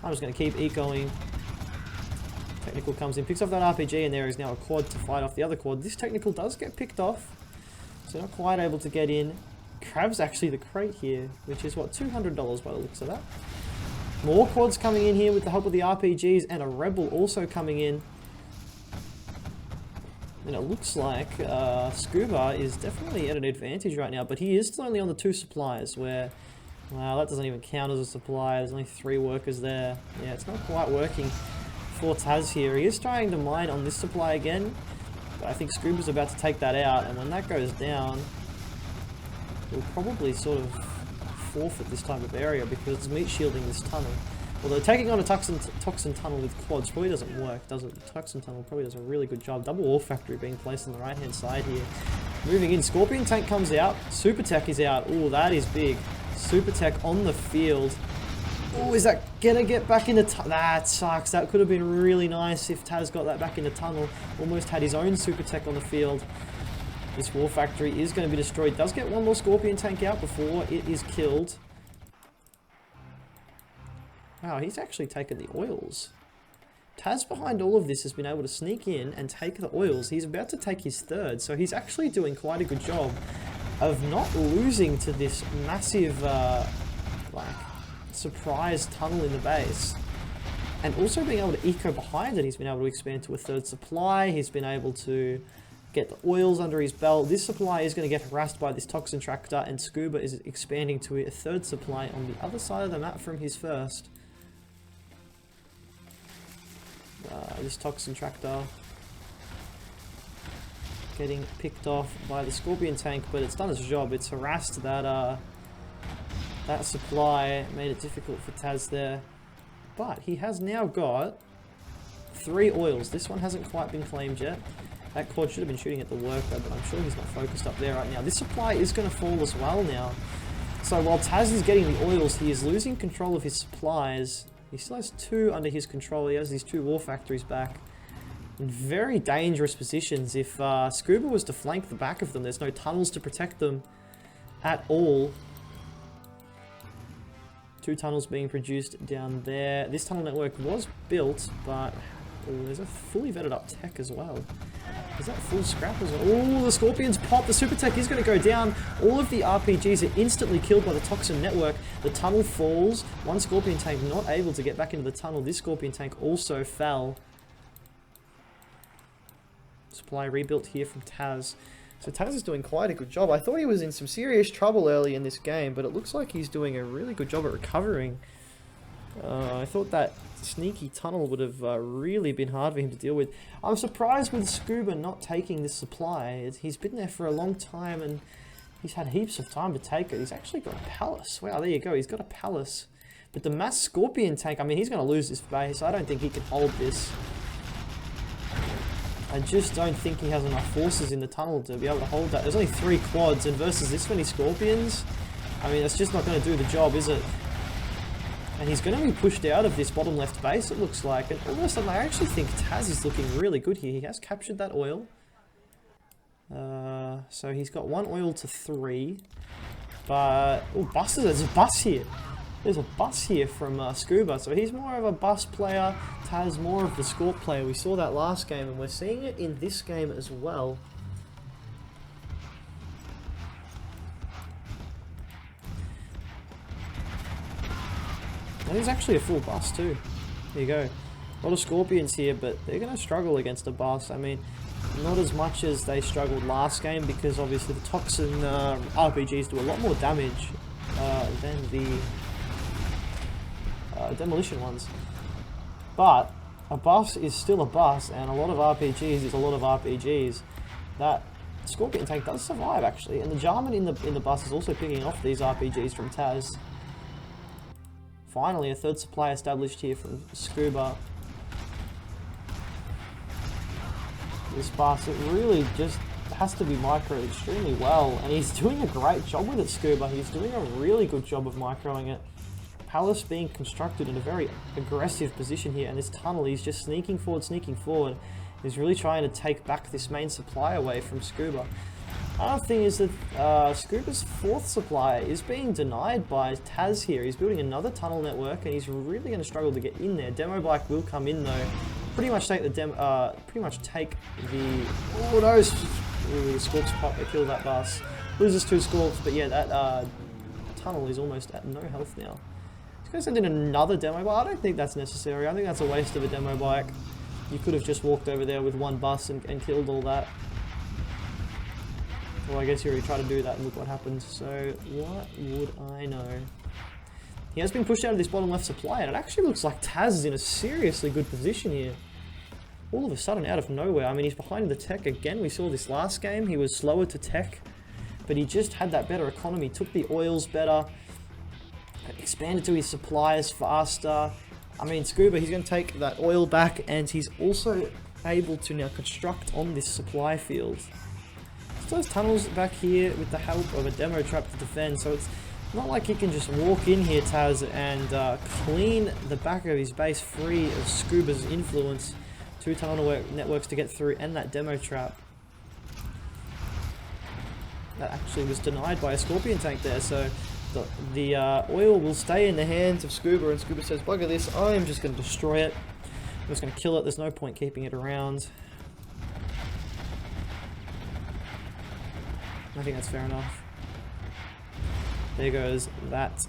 I'm just going to keep ecoing. Technical comes in, picks off that RPG, and there is now a quad to fight off the other quad. This technical does get picked off, so not quite able to get in. Grabs actually the crate here, which is, what, $200 by the looks of that. More quads coming in here with the help of the RPGs, and a rebel also coming in. And it looks like sCuBa is definitely at an advantage right now, but he is still only on the 2 supplies where, wow, that doesn't even count as a supply. There's only 3 workers there. Yeah, it's not quite working for Taz here. He is trying to mine on this supply again, but I think sCuBa's about to take that out, and when that goes down, he'll probably sort of forfeit this type of area because it's meat shielding this tunnel. Although taking on a toxin tunnel with quads probably doesn't work, does it? The toxin tunnel probably does a really good job. Double ore factory being placed on the right hand side here. Moving in, Scorpion tank comes out. Super tech is out. Oh, that is big. Super tech on the field. Oh, is that gonna get back in the tunnel? That sucks. That could have been really nice if Taz got that back in the tunnel. Almost had his own super tech on the field. This war factory is going to be destroyed. Does get 1 more Scorpion tank out before it is killed. Wow, he's actually taken the oils. Taz behind all of this has been able to sneak in and take the oils. He's about to take his 3rd, so he's actually doing quite a good job of not losing to this massive, like, surprise tunnel in the base. And also being able to eco behind it. He's been able to expand to a 3rd supply. He's been able to get the oils under his belt. This supply is going to get harassed by this toxin tractor, and sCuBa is expanding to a 3rd supply on the other side of the map from his 1st. This toxin tractor getting picked off by the Scorpion tank, but it's done its job. It's harassed that that supply, made it difficult for Taz there. But he has now got 3 oils. This one hasn't quite been claimed yet. That quad should have been shooting at the worker, but I'm sure he's not focused up there right now. This supply is going to fall as well now. So while Taz is getting the oils, he is losing control of his supplies. He still has 2 under his control. He has these 2 war factories back. In very dangerous positions. If sCuBa was to flank the back of them, there's no tunnels to protect them at all. 2 tunnels being produced down there. This tunnel network was built, but there's a fully vetted up tech as well. Is that full scrap as well? Oh, the Scorpions pop. The super tech is going to go down. All of the RPGs are instantly killed by the toxin network. The tunnel falls. 1 Scorpion tank not able to get back into the tunnel. This Scorpion tank also fell. Supply rebuilt here from Taz. So Taz is doing quite a good job. I thought he was in some serious trouble early in this game, but it looks like he's doing a really good job at recovering. I thought that sneaky tunnel would have really been hard for him to deal with. I'm surprised with sCuBa not taking this supply. He's been there for a long time and he's had heaps of time to take it. He's actually got a palace. Wow, there you go. He's got a palace. But the mass Scorpion tank, I mean, he's going to lose this base. I don't think he can hold this. I just don't think he has enough forces in the tunnel to be able to hold that. There's only 3 quads, and versus this many scorpions, I mean, that's just not going to do the job, is it? And he's going to be pushed out of this bottom left base, it looks like. And all of a sudden, I actually think Taz is looking really good here. He has captured that oil. So he's got 1 oil to 3. But, oh, buses, there's a bus here. There's a bus here from sCuBa. So he's more of a bus player. Taz more of the Scorp player. We saw that last game, and we're seeing it in this game as well. That is actually a full bus too. There you go. A lot of scorpions here, but they're going to struggle against a bus. I mean, not as much as they struggled last game, because obviously the toxin RPGs do a lot more damage than the demolition ones. But a bus is still a bus, and a lot of RPGs is a lot of RPGs. That scorpion tank does survive actually, and the Jarman in the bus is also picking off these RPGs from Taz. Finally, a 3rd supply established here from sCuBa. This bus, it really just has to be microed extremely well, and he's doing a great job with it, sCuBa. He's doing a really good job of microing it. Palace being constructed in a very aggressive position here, and this tunnel, he's just sneaking forward. He's really trying to take back this main supply away from sCuBa. Another thing is that sCuBa's 4th supply is being denied by Taz here. He's building another tunnel network, and he's really going to struggle to get in there. Demo bike will come in though. Pretty much take the oh no, ooh, Scorp's pop to kill that bus. Loses 2 Scorps, but yeah, that tunnel is almost at no health now. He's going to send in another demo bike. I don't think that's necessary. I think that's a waste of a demo bike. You could have just walked over there with 1 bus and killed all that. Well, I guess he already tried to do that and look what happened. So, what would I know? He has been pushed out of this bottom left supply, and it actually looks like Taz is in a seriously good position here. All of a sudden, out of nowhere. I mean, he's behind the tech again. We saw this last game. He was slower to tech, but he just had that better economy. Took the oils better. Expanded to his supplies faster. I mean, sCuBa, he's going to take that oil back, and he's also able to now construct on this supply field. Those tunnels back here with the help of a demo trap to defend, so it's not like he can just walk in here, Taz, and clean the back of his base free of sCuBa's influence. 2 tunnel networks to get through, and that demo trap. That actually was denied by a scorpion tank there, so the oil will stay in the hands of sCuBa, and sCuBa says, bugger this, I'm just going to destroy it. I'm just going to kill it, there's no point keeping it around. I think that's fair enough. There goes that.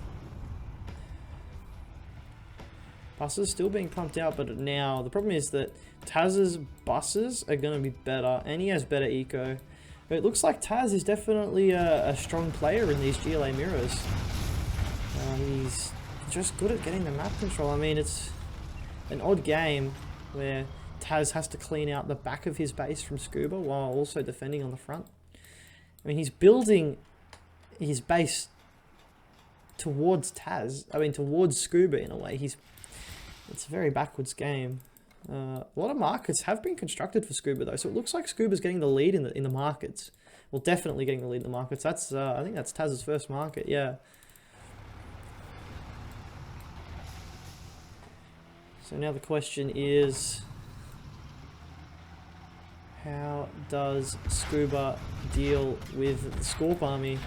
Buses still being pumped out, but now the problem is that Taz's buses are going to be better, and he has better eco. But it looks like Taz is definitely a strong player in these GLA mirrors. He's just good at getting the map control. I mean, it's an odd game where Taz has to clean out the back of his base from sCuBa while also defending on the front. I mean, he's building his base towards Taz. I mean, towards sCuBa in a way. It's a very backwards game. A lot of markets have been constructed for sCuBa though, so it looks like sCuBa's getting the lead in the markets. Well, definitely getting the lead in the markets. That's I think that's Taz's first market. Yeah. So now the question is, how does sCuBa deal with the Scorp army?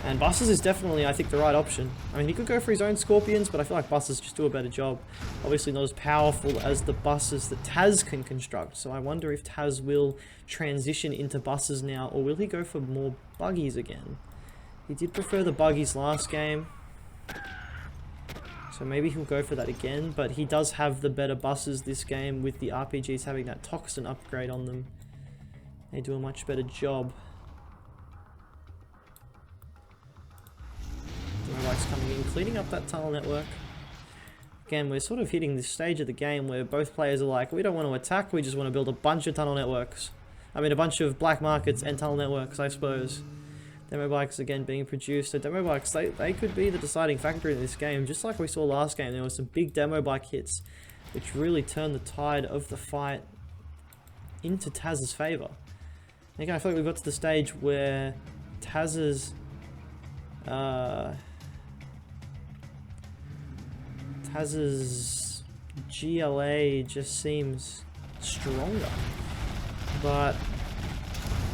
And buses is definitely, I think, the right option. I mean, he could go for his own scorpions, but I feel like buses just do a better job. Obviously not as powerful as the buses that Taz can construct, so I wonder if Taz will transition into buses now, or will he go for more buggies again? He did prefer the buggies last game, so maybe he'll go for that again, but he does have the better buses this game with the RPGs having that toxin upgrade on them. They do a much better job. Bike's coming in, cleaning up that tunnel network. Again, we're sort of hitting this stage of the game where both players are like, we don't want to attack, we just want to build a bunch of tunnel networks. I mean, a bunch of black markets and tunnel networks, I suppose. Demo bikes again being produced. So demo bikes, they could be the deciding factor in this game. Just like we saw last game, there were some big demo bike hits, which really turned the tide of the fight. into Taz's favour. Again, I feel like we've got to the stage where Taz's GLA just seems stronger, but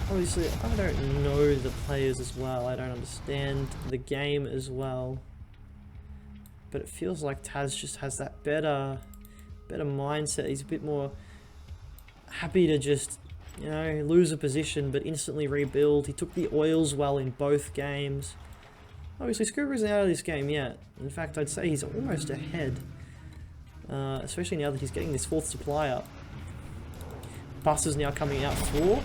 obviously I don't know the players as well, I don't understand the game as well, but it feels like Taz just has that better mindset. He's a bit more happy to just, you know, lose a position but instantly rebuild. He took the oils well in both games. Obviously sCuBa isn't out of this game yet. In fact, I'd say he's almost ahead, especially now that he's getting this 4th supply up. Bus is now coming out for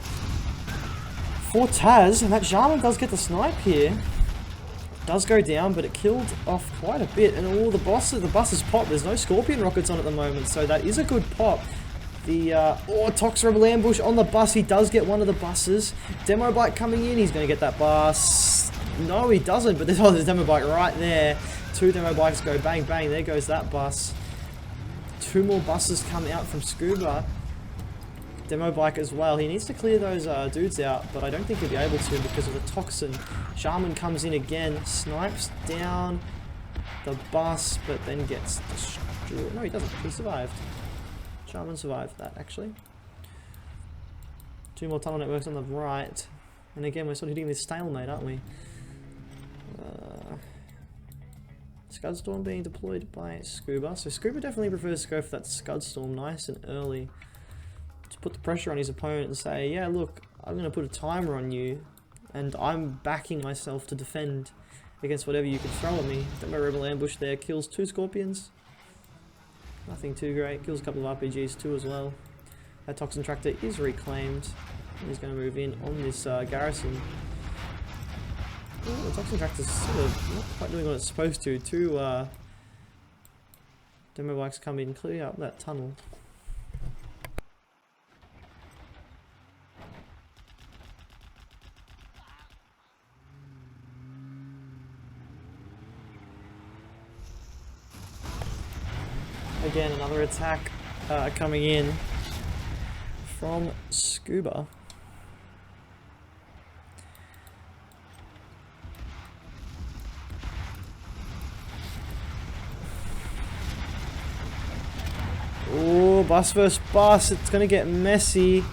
Taz, and that Shaman does get the snipe here. Does go down, but it killed off quite a bit, and all the buses pop. There's no Scorpion rockets on at the moment, so that is a good pop. The Tox Rebel ambush on the bus. He does get one of the buses. Demo bike coming in. He's going to get that bus. No, he doesn't, but there's Demo bike right there. 2 Demo bikes go bang bang. There goes that bus. 2 more buses come out from sCuBa. Demo bike as well. He needs to clear those dudes out, but I don't think he'll be able to because of the toxin. Shaman comes in again, snipes down the bus, but then gets destroyed. No, he doesn't. He survived. Shaman survived that, actually. 2 more tunnel networks on the right. And again, we're sort of hitting this stalemate, aren't we? Scudstorm being deployed by sCuBa. So sCuBa definitely prefers to go for that Scudstorm nice and early, to put the pressure on his opponent and say, yeah, look, I'm going to put a timer on you, and I'm backing myself to defend against whatever you can throw at me. Demo Rebel ambush there, kills 2 Scorpions. Nothing too great. Kills a couple of RPGs too as well. That Toxin Tractor is reclaimed. He's going to move in on this garrison. Oh, the Toxin Tractor's sort of not quite doing what it's supposed to. 2 Demo bikes come in, clear up that tunnel. Again, another attack coming in from sCuBa. Oh, bus versus bus. It's going to get messy.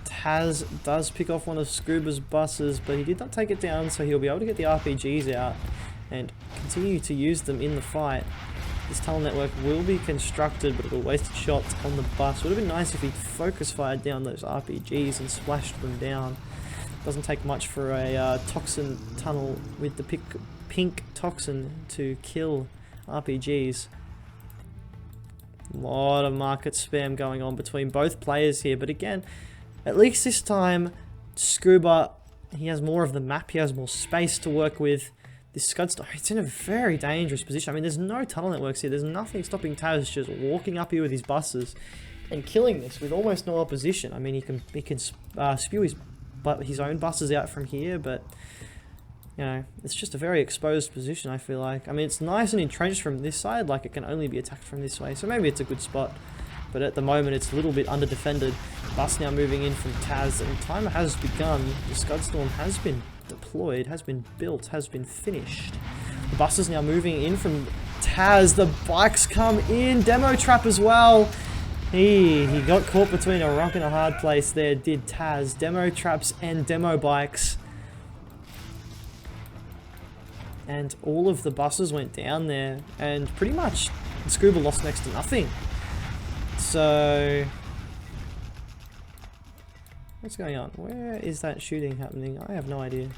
Taz does pick off one of sCuBa's buses, but he did not take it down, so he'll be able to get the RPGs out and continue to use them in the fight. This tunnel network will be constructed, but it will waste shots on the bus. Would have been nice if he focus fired down those RPGs and splashed them down. Doesn't take much for a toxin tunnel with the pink toxin to kill RPGs. A lot of market spam going on between both players here, but again, at least this time, sCuBa, he has more of the map, he has more space to work with. This Scudstorm, it's in a very dangerous position. I mean, there's no tunnel networks here. There's nothing stopping Taz just walking up here with his buses and killing this with almost no opposition. I mean, he can spew his own buses out from here, but you know, it's just a very exposed position, I feel like. I mean, it's nice and entrenched from this side, like it can only be attacked from this way, so maybe it's a good spot. But at the moment, it's a little bit under-defended. Bus now moving in from Taz, and timer has begun. The Scudstorm has been deployed, has been built, has been finished. The bus is now moving in from Taz. The bikes come in. Demo trap as well. He got caught between a rock and a hard place there, did Taz. Demo traps and demo bikes. And all of the buses went down there, and pretty much sCuBa lost next to nothing. So what's going on? Where is that shooting happening? I have no idea.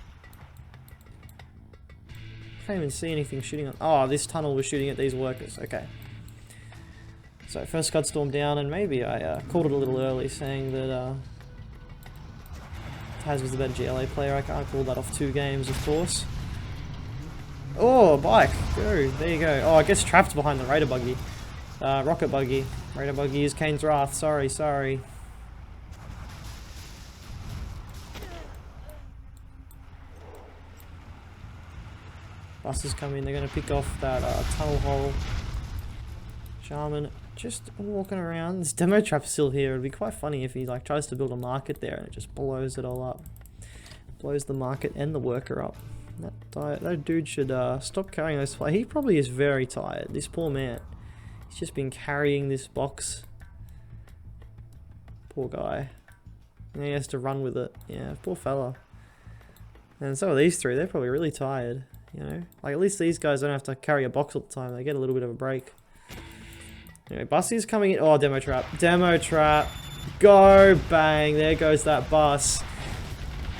I can't even see anything shooting on. Oh, this tunnel was shooting at these workers. Okay. So first Scudstorm down, and maybe I called it a little early, saying that Taz was the better GLA player. I can't call that off 2 games, of course. Oh, bike. Go. There you go. Oh, it gets trapped behind the Raider buggy. Rocket buggy. Raider buggy is Kane's Wrath. Sorry. Buses come in. They're going to pick off that tunnel hole. Shaman just walking around. This demo trap's still here. It'd be quite funny if he like tries to build a market there and it just blows it all up. Blows the market and the worker up. That dude should stop carrying those fly. He probably is very tired. This poor man. He's just been carrying this box. Poor guy. And he has to run with it. Yeah, poor fella. And so are these three. They're probably really tired. You know, like at least these guys don't have to carry a box all the time. They get a little bit of a break. Anyway, Busty's coming in. Oh, demo trap. Demo trap. Go! Bang! There goes that bus.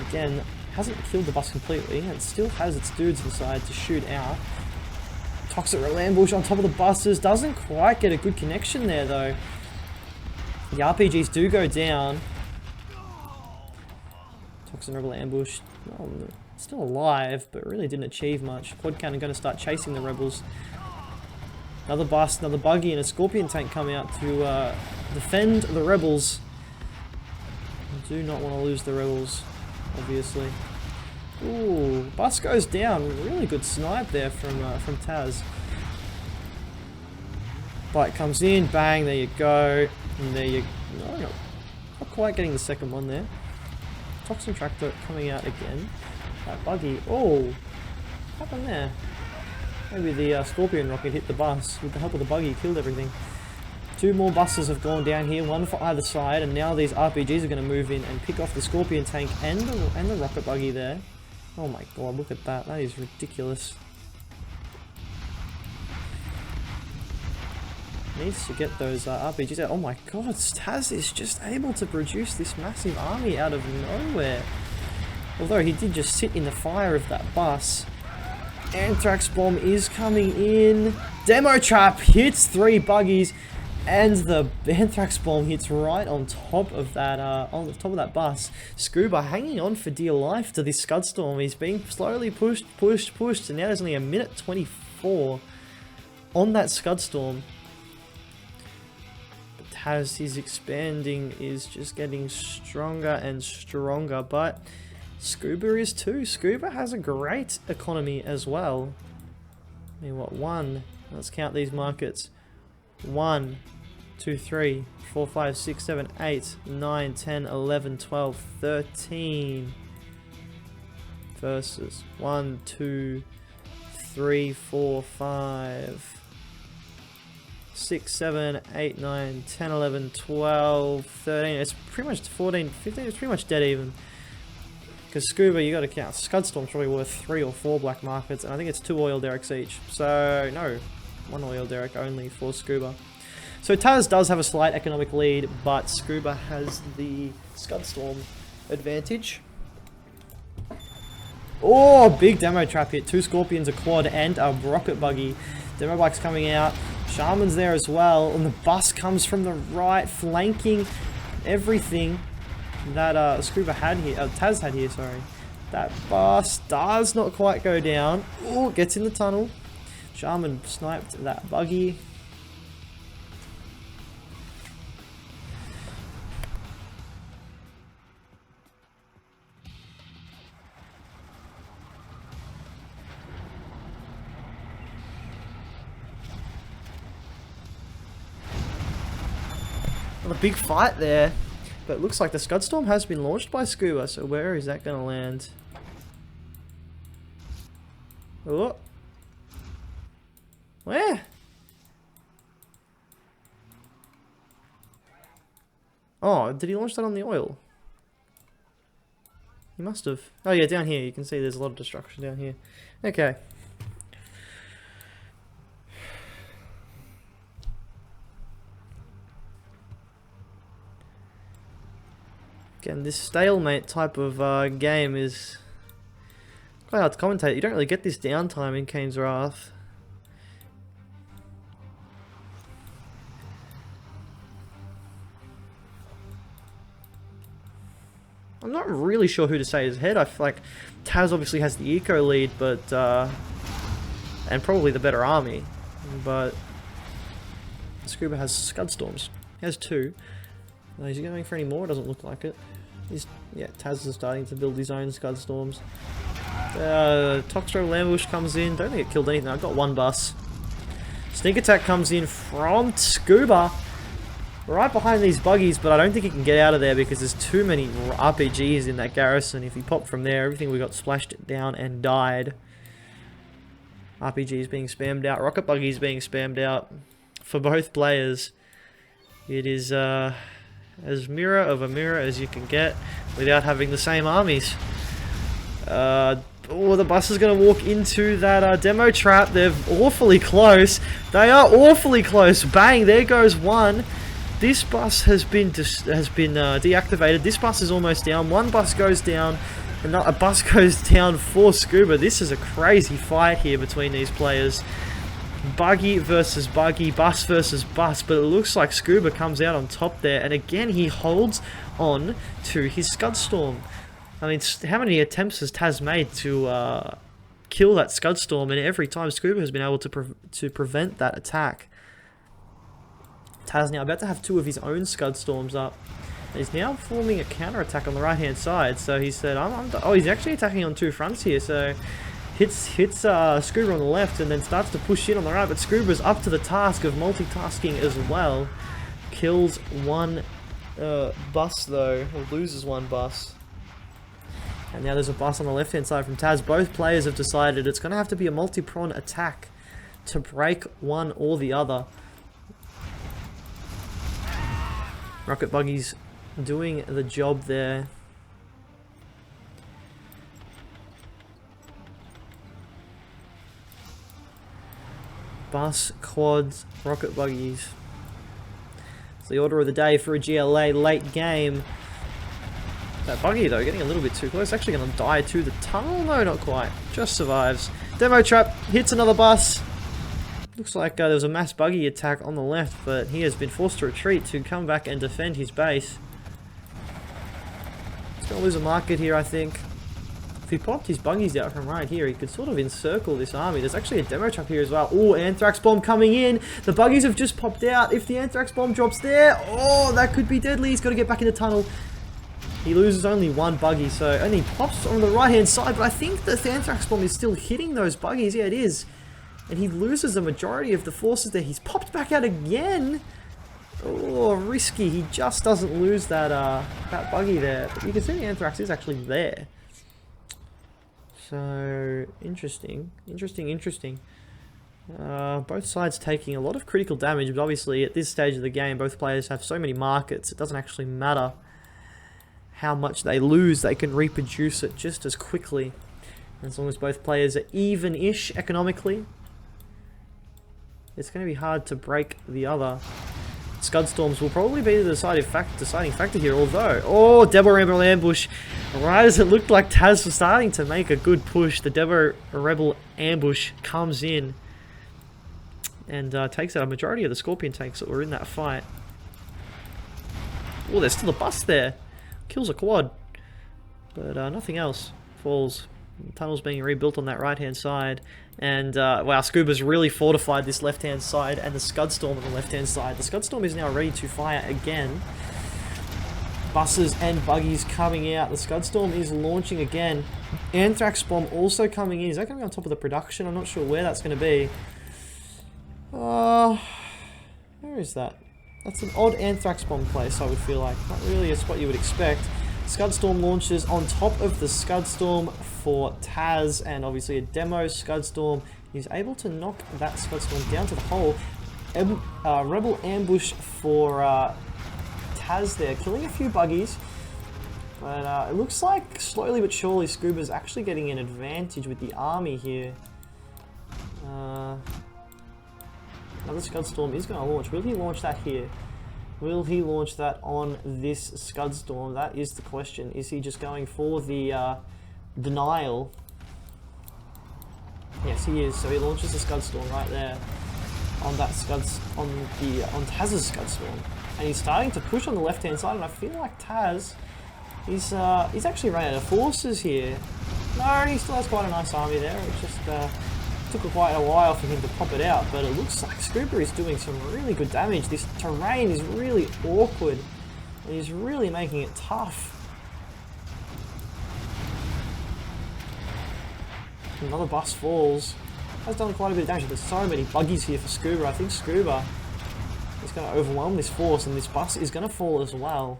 Again, hasn't killed the bus completely. And still has its dudes inside to shoot out. Toxic Rebel ambush on top of the buses. Doesn't quite get a good connection there, though. The RPGs do go down. Toxic Rebel ambush. Oh, still alive, but really didn't achieve much. Quad cannon going to start chasing the rebels. Another bus, another buggy, and a scorpion tank come out to defend the rebels. I do not want to lose the rebels, obviously. Ooh, bus goes down. Really good snipe there from Taz. Bite comes in, bang, there you go. And there you go. No, not quite getting the second one there. Toxin tractor coming out again. That buggy. Oh, what happened there? Maybe the scorpion rocket hit the bus with the help of the buggy, killed everything. Two more buses have gone down here, one for either side, and now these RPGs are going to move in and pick off the scorpion tank and the rocket buggy there. Oh my god, look at that. That is ridiculous. Needs to get those RPGs out. Oh my god, Taz is just able to produce this massive army out of nowhere. Although he did just sit in the fire of that bus. Anthrax bomb is coming in. Demo trap hits 3 buggies, and the anthrax bomb hits right on top of that bus. sCuBa hanging on for dear life to this Scud Storm. He's being slowly pushed, and now there's only a minute 24 on that Scud Storm. But as he's expanding, is just getting stronger and stronger, but sCuBa is too. sCuBa has a great economy as well. I mean, what, let's count these markets. 1, 2, 3, 4, 5, 6, 7, 8, 9, 10, 11, 12, 13 versus 1, 2, 3, 4, 5, 6, 7, 8, 9, 10, 11, 12, 13. It's pretty much 14, 15. It's pretty much dead even. Because sCuBa, you got to count. Scudstorm's probably worth 3 or 4 black markets, and I think it's 2 oil derricks each. So, no, 1 oil derrick only for sCuBa. So Taz does have a slight economic lead, but sCuBa has the Scudstorm advantage. Oh, big demo trap hit. 2 scorpions, a quad, and a rocket buggy. Demo bike's coming out. Shaman's there as well, and the bus comes from the right, flanking everything that sCuBa had here, Taz had here, sorry. That bus does not quite go down. Oh, gets in the tunnel. Shaman sniped that buggy. A big fight there. But it looks like the Scudstorm has been launched by sCuBa, so where is that going to land? Oh. Where? Oh, did he launch that on the oil? He must have. Oh yeah, down here. You can see there's a lot of destruction down here. Okay. Again, this stalemate type of game is quite hard to commentate. You don't really get this downtime in Kane's Wrath. I'm not really sure who to say is ahead. I feel like Taz obviously has the eco lead, but and probably the better army. But sCuBa has Scudstorms. He has 2. Is he going for any more? It doesn't look like it. Yeah, Taz is starting to build his own Scudstorms. Toxtro Ambush comes in. Don't think it killed anything. I've got 1 bus. Sneak attack comes in from sCuBa. Right behind these buggies, but I don't think he can get out of there because there's too many RPGs in that garrison. If he popped from there, everything we got splashed down and died. RPGs being spammed out, rocket buggies being spammed out for both players. It is as mirror of a mirror as you can get without having the same armies. Oh, the bus is going to walk into that demo trap. They're awfully close. They are awfully close. Bang, there goes one. This bus has been deactivated. This bus is almost down. One bus goes down. A bus goes down for sCuBa. This is a crazy fight here between these players. Buggy versus buggy, bus versus bus. But it looks like sCuBa comes out on top there. And again, he holds on to his sCuStorm. I mean, how many attempts has Taz made to kill that sCuStorm? And every time sCuBa has been able to prevent that attack. Taz now about to have 2 of his own sCuStorms up. And he's now forming a counter-attack on the right-hand side. So he said, oh, he's actually attacking on 2 fronts here. So hits sCuBa on the left and then starts to push in on the right. But sCuBa's up to the task of multitasking as well. Kills one bus though, or loses one bus. And now there's a bus on the left-hand side from Taz. Both players have decided it's going to have to be a multi-prawn attack to break one or the other. Rocket buggies doing the job there. Bus, quads, rocket buggies. It's the order of the day for a GLA late game. That buggy though, getting a little bit too close. Actually going to die to the tunnel. No, not quite. Just survives. Demo trap hits another bus. Looks like there was a mass buggy attack on the left, but he has been forced to retreat to come back and defend his base. He's going to lose a market here, I think. If he popped his buggies out from right here, he could sort of encircle this army. There's actually a demo trap here as well. Oh, anthrax bomb coming in. The buggies have just popped out. If the anthrax bomb drops there, oh, that could be deadly. He's got to get back in the tunnel. He loses only one buggy, so only pops on the right-hand side, but I think that the anthrax bomb is still hitting those buggies. Yeah, it is. And he loses the majority of the forces there. He's popped back out again. Oh, risky. He just doesn't lose that that buggy there. But you can see the anthrax is actually there. So, interesting. Interesting. Both sides taking a lot of critical damage, but obviously at this stage of the game, both players have so many markets, it doesn't actually matter how much they lose. They can reproduce it just as quickly. As long as both players are even-ish economically, it's going to be hard to break the other. sCuStorms will probably be the deciding factor here, although... Oh, Debo Rebel ambush. Right as it looked like Taz was starting to make a good push, the Debo Rebel ambush comes in and takes out a majority of the Scorpion tanks that were in that fight. Oh, there's still a bus there. Kills a quad. But nothing else. Falls. The tunnel's being rebuilt on that right-hand side. And, wow, sCuBa's really fortified this left-hand side and the sCuStorm on the left-hand side. The sCuStorm is now ready to fire again. Buses and buggies coming out. The sCuStorm is launching again. Anthrax bomb also coming in. Is that going to be on top of the production? I'm not sure where that's going to be. Where is that? That's an odd anthrax bomb place, I would feel like. Not really as what you would expect. sCuStorm launches on top of the sCuStorm for Taz, and obviously a demo sCuStorm. He's able to knock that sCuStorm down to the hole. Rebel ambush for Taz there, killing a few buggies. But it looks like slowly but surely sCuBa's actually getting an advantage with the army here. Another sCuStorm is going to launch. Will he launch that here? Will he launch that on this sCuStorm? That is the question. Is he just going for the denial? Yes, he is. So he launches the sCuStorm right there on that on Taz's sCuStorm, and he's starting to push on the left-hand side. And I feel like Taz, he's actually running out of forces here. No, he still has quite a nice army there. It just took quite a while for him to pop it out, but it looks like sCuBa is doing some really good damage. This terrain is really awkward, and he's really making it tough. Another bus falls. Has done quite a bit of damage. There's so many buggies here for sCuBa. I think sCuBa is going to overwhelm this force, and this bus is going to fall as well.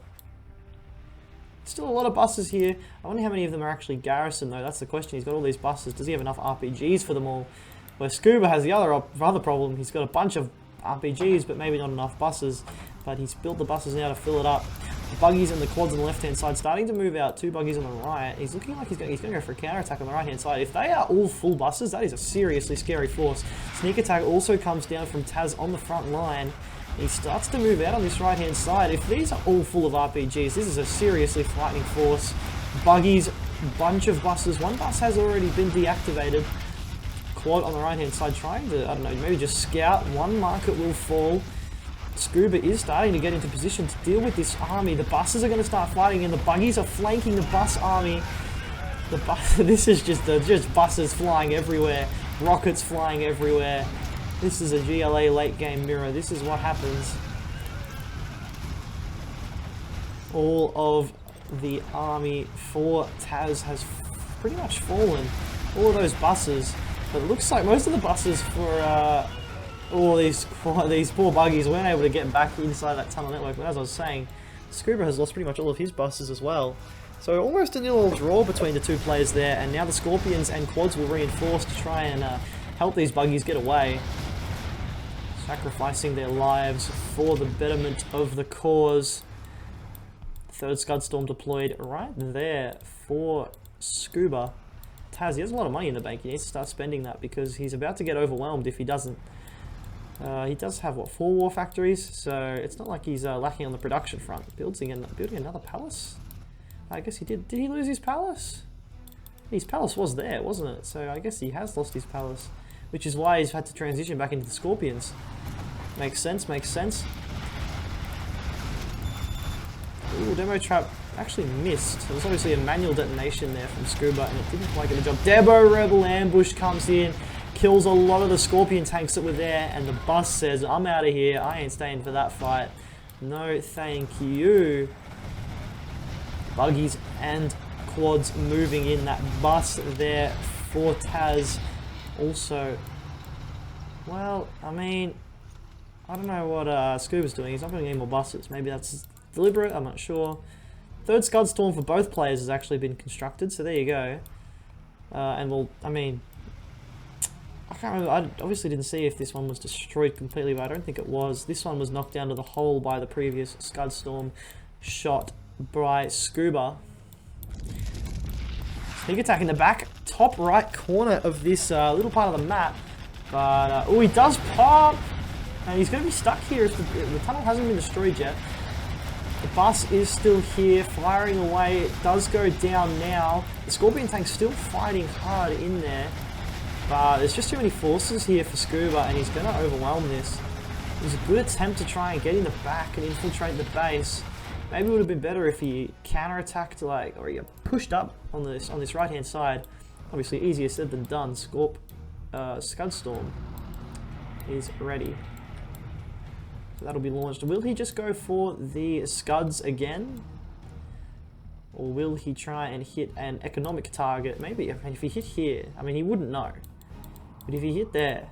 Still a lot of buses here. I wonder how many of them are actually garrisoned though. That's the question. He's got all these buses. Does he have enough RPGs for them all? Where sCuBa has the other problem. He's got a bunch of RPGs, but maybe not enough buses. But he's built the buses now to fill it up. The buggies and the quads on the left-hand side starting to move out. 2 buggies on the right. He's looking like he's going to go for a counter-attack on the right-hand side. If they are all full buses, that is a seriously scary force. Sneak attack also comes down from Taz on the front line. He starts to move out on this right-hand side. If these are all full of RPGs, this is a seriously frightening force. Buggies, bunch of buses. One bus has already been deactivated. Quad on the right-hand side trying to, I don't know, maybe just scout. One market will fall. sCuBa is starting to get into position to deal with this army. The buses are going to start fighting, and the buggies are flanking the bus army. This is just buses flying everywhere. Rockets flying everywhere. This is a GLA late game mirror. This is what happens. All of the army for Taz has pretty much fallen. All of those buses. But it looks like most of the buses for all these poor buggies weren't able to get back inside that tunnel network. But as I was saying, sCuBa has lost pretty much all of his buses as well. So almost a nil draw between the two players there. And now the Scorpions and Quads will reinforce to try and help these buggies get away. Sacrificing their lives for the betterment of the cause. Third Scudstorm deployed right there for sCuBa. Taz, he has a lot of money in the bank. He needs to start spending that because he's about to get overwhelmed if he doesn't. He does have, what, 4 war factories, so it's not like he's lacking on the production front. Building another palace? I guess he did. Did he lose his palace? His palace was there, wasn't it? So I guess he has lost his palace, which is why he's had to transition back into the Scorpions. Makes sense, makes sense. Ooh, demo trap actually missed. There was obviously a manual detonation there from sCuBa, and it didn't quite get the job. Debo Rebel ambush comes in, kills a lot of the Scorpion tanks that were there, and the bus says, I'm out of here, I ain't staying for that fight. No thank you. Buggies and quads moving in. That bus there for Taz. Also, well, I mean, I don't know what sCuBa's doing. He's not putting any more buses. Maybe that's deliberate, I'm not sure. Third Scudstorm for both players has actually been constructed, so there you go. And well, I mean, I can't remember, I obviously didn't see if this one was destroyed completely, but I don't think it was. This one was knocked down to the hole by the previous Scudstorm shot by sCuBa. Sneak attack in the back, top right corner of this little part of the map. But, oh, he does pop! And he's going to be stuck here if the tunnel hasn't been destroyed yet. The bus is still here, firing away. It does go down now. The Scorpion tank's still fighting hard in there. But there's just too many forces here for sCuBa, and he's going to overwhelm this. It was a good attempt to try and get in the back and infiltrate the base. Maybe it would have been better if he counter-attacked, like, or he pushed up on this right-hand side. Obviously, easier said than done. Scudstorm is ready. So that'll be launched. Will he just go for the Scuds again? Or will he try and hit an economic target? Maybe. I mean, if he hit here, I mean, he wouldn't know. But if he hit there,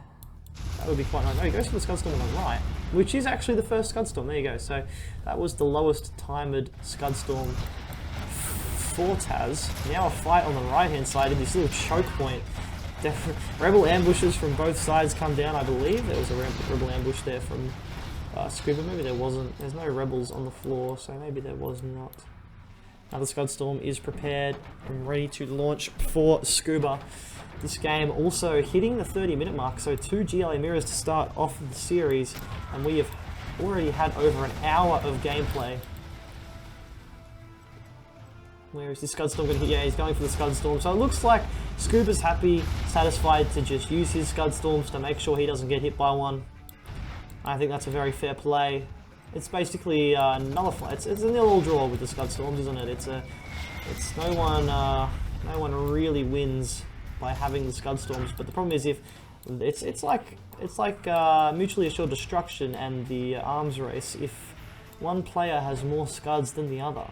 that would be quite nice. No, he goes for the Scudstorm on the right, which is actually the first Scudstorm. There you go. So that was the lowest timed Scudstorm for Taz. Now a fight on the right-hand side in this little choke point. Rebel ambushes from both sides come down, I believe. There was a rebel ambush there from sCuBa. Maybe there wasn't. There's no rebels on the floor, so maybe there was not. Now the Scudstorm is prepared and ready to launch for sCuBa. This game also hitting the 30-minute mark, so 2 GLA mirrors to start off the series, and we have already had over an hour of gameplay. Where is this Scudstorm going to hit? Yeah, he's going for the Scudstorm. So it looks like sCuBa's happy, satisfied to just use his Scudstorms to make sure he doesn't get hit by one. I think that's a very fair play. It's basically nullify. It's a nil draw with the Scudstorms, isn't it? It's no one really wins by having the Scudstorms. But the problem is if it's like mutually assured destruction and the arms race. If one player has more Scuds than the other,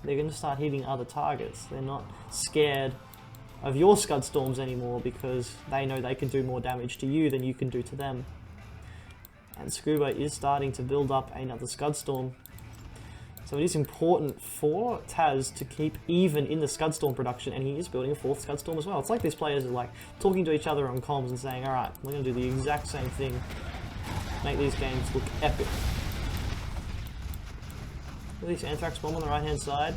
they're going to start hitting other targets. They're not scared of your Scud Storms anymore, because they know they can do more damage to you than you can do to them. And sCuBa is starting to build up another Scud Storm. So it is important for Taz to keep even in the Scud Storm production, and he is building a 4th Scud Storm as well. It's like these players are like talking to each other on comms and saying, alright, we're going to do the exact same thing. Make these games look epic. Look at this Anthrax Bomb on the right hand side.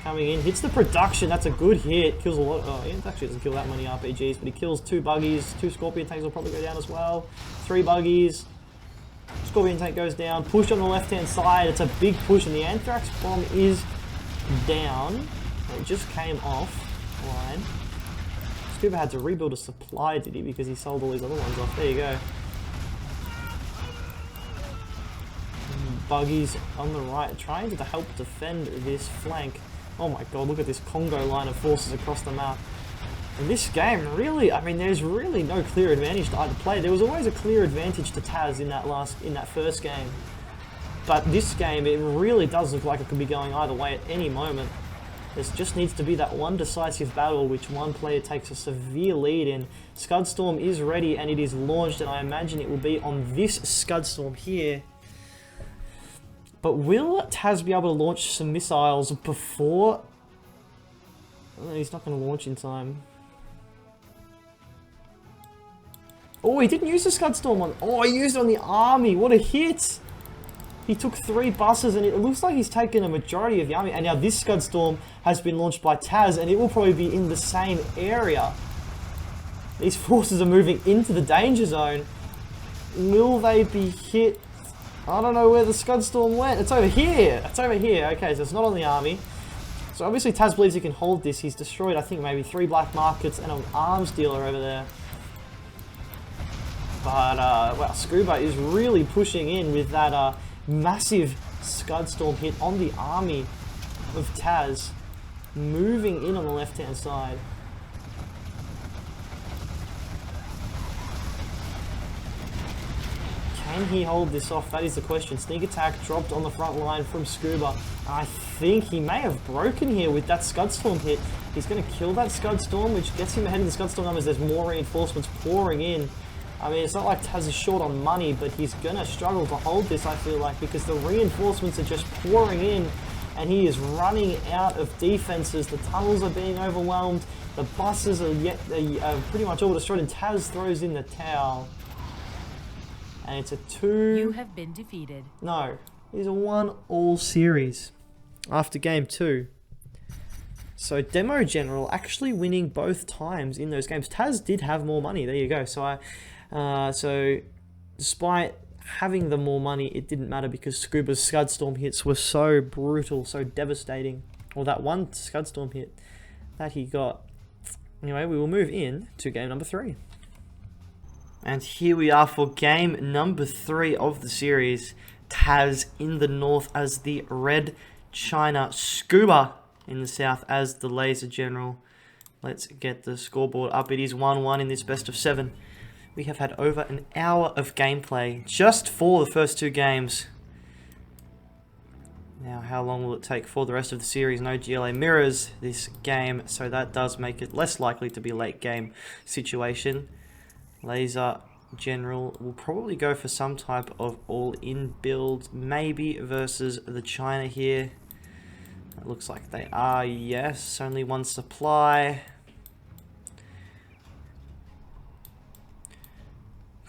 Coming in, hits the production, that's a good hit, kills a lot, oh, he actually doesn't kill that many RPGs, but he kills 2 buggies, 2 Scorpion tanks will probably go down as well, 3 buggies, Scorpion tank goes down, push on the left hand side, it's a big push, and the Anthrax Bomb is down, it just came offline. sCuBa had to rebuild a supply, did he, because he sold all these other ones off, there you go. Buggies on the right, trying to help defend this flank. Oh my god, look at this Congo line of forces across the map. In this game, really, I mean, there's really no clear advantage to either play. There was always a clear advantage to Taz in that first game. But this game, it really does look like it could be going either way at any moment. There just needs to be that one decisive battle which one player takes a severe lead in. Scud Storm is ready and it is launched, and I imagine it will be on this Scud Storm here. But will Taz be able to launch some missiles before... Oh, he's not going to launch in time. Oh, he didn't use the Scud Storm on... Oh, he used it on the army. What a hit! He took 3 buses, and it looks like he's taken a majority of the army. And now this Scud Storm has been launched by Taz, and it will probably be in the same area. These forces are moving into the danger zone. Will they be hit? I don't know where the Scud Storm went. It's over here. It's over here. Okay, so it's not on the army. So obviously Taz believes he can hold this. He's destroyed, I think, maybe 3 black markets and an arms dealer over there. But, well, sCuBa is really pushing in with that massive Scud Storm hit on the army of Taz. Moving in on the left-hand side. Can he hold this off? That is the question. Sneak attack dropped on the front line from sCuBa. I think he may have broken here with that Scud Storm hit. He's going to kill that Scud Storm, which gets him ahead of the Scud Storm numbers. There's more reinforcements pouring in. I mean, it's not like Taz is short on money, but he's going to struggle to hold this, I feel like, because the reinforcements are just pouring in, and he is running out of defenses. The tunnels are being overwhelmed. The buses are pretty much all destroyed, and Taz throws in the towel. And it's a 2... You have been defeated. No, it's a 1-all series after game 2. So Demo General actually winning both times in those games. Taz did have more money. There you go. So so despite having the more money, it didn't matter because sCuBa's Scud Storm hits were so brutal, so devastating. Or that one Scud Storm hit that he got. Anyway, we will move in to game number 3. And here we are for game number 3 of the series. Taz in the north as the Red China, sCuBa in the south as the Laser General. Let's get the scoreboard up. It is 1-1 in this best of 7. We have had over an hour of gameplay just for the first 2 games. Now, how long will it take for the rest of the series? No GLA mirrors this game, so that does make it less likely to be a late game situation. Laser General will probably go for some type of all-in build, maybe versus the China here. It looks like they are, yes. Only 1 supply.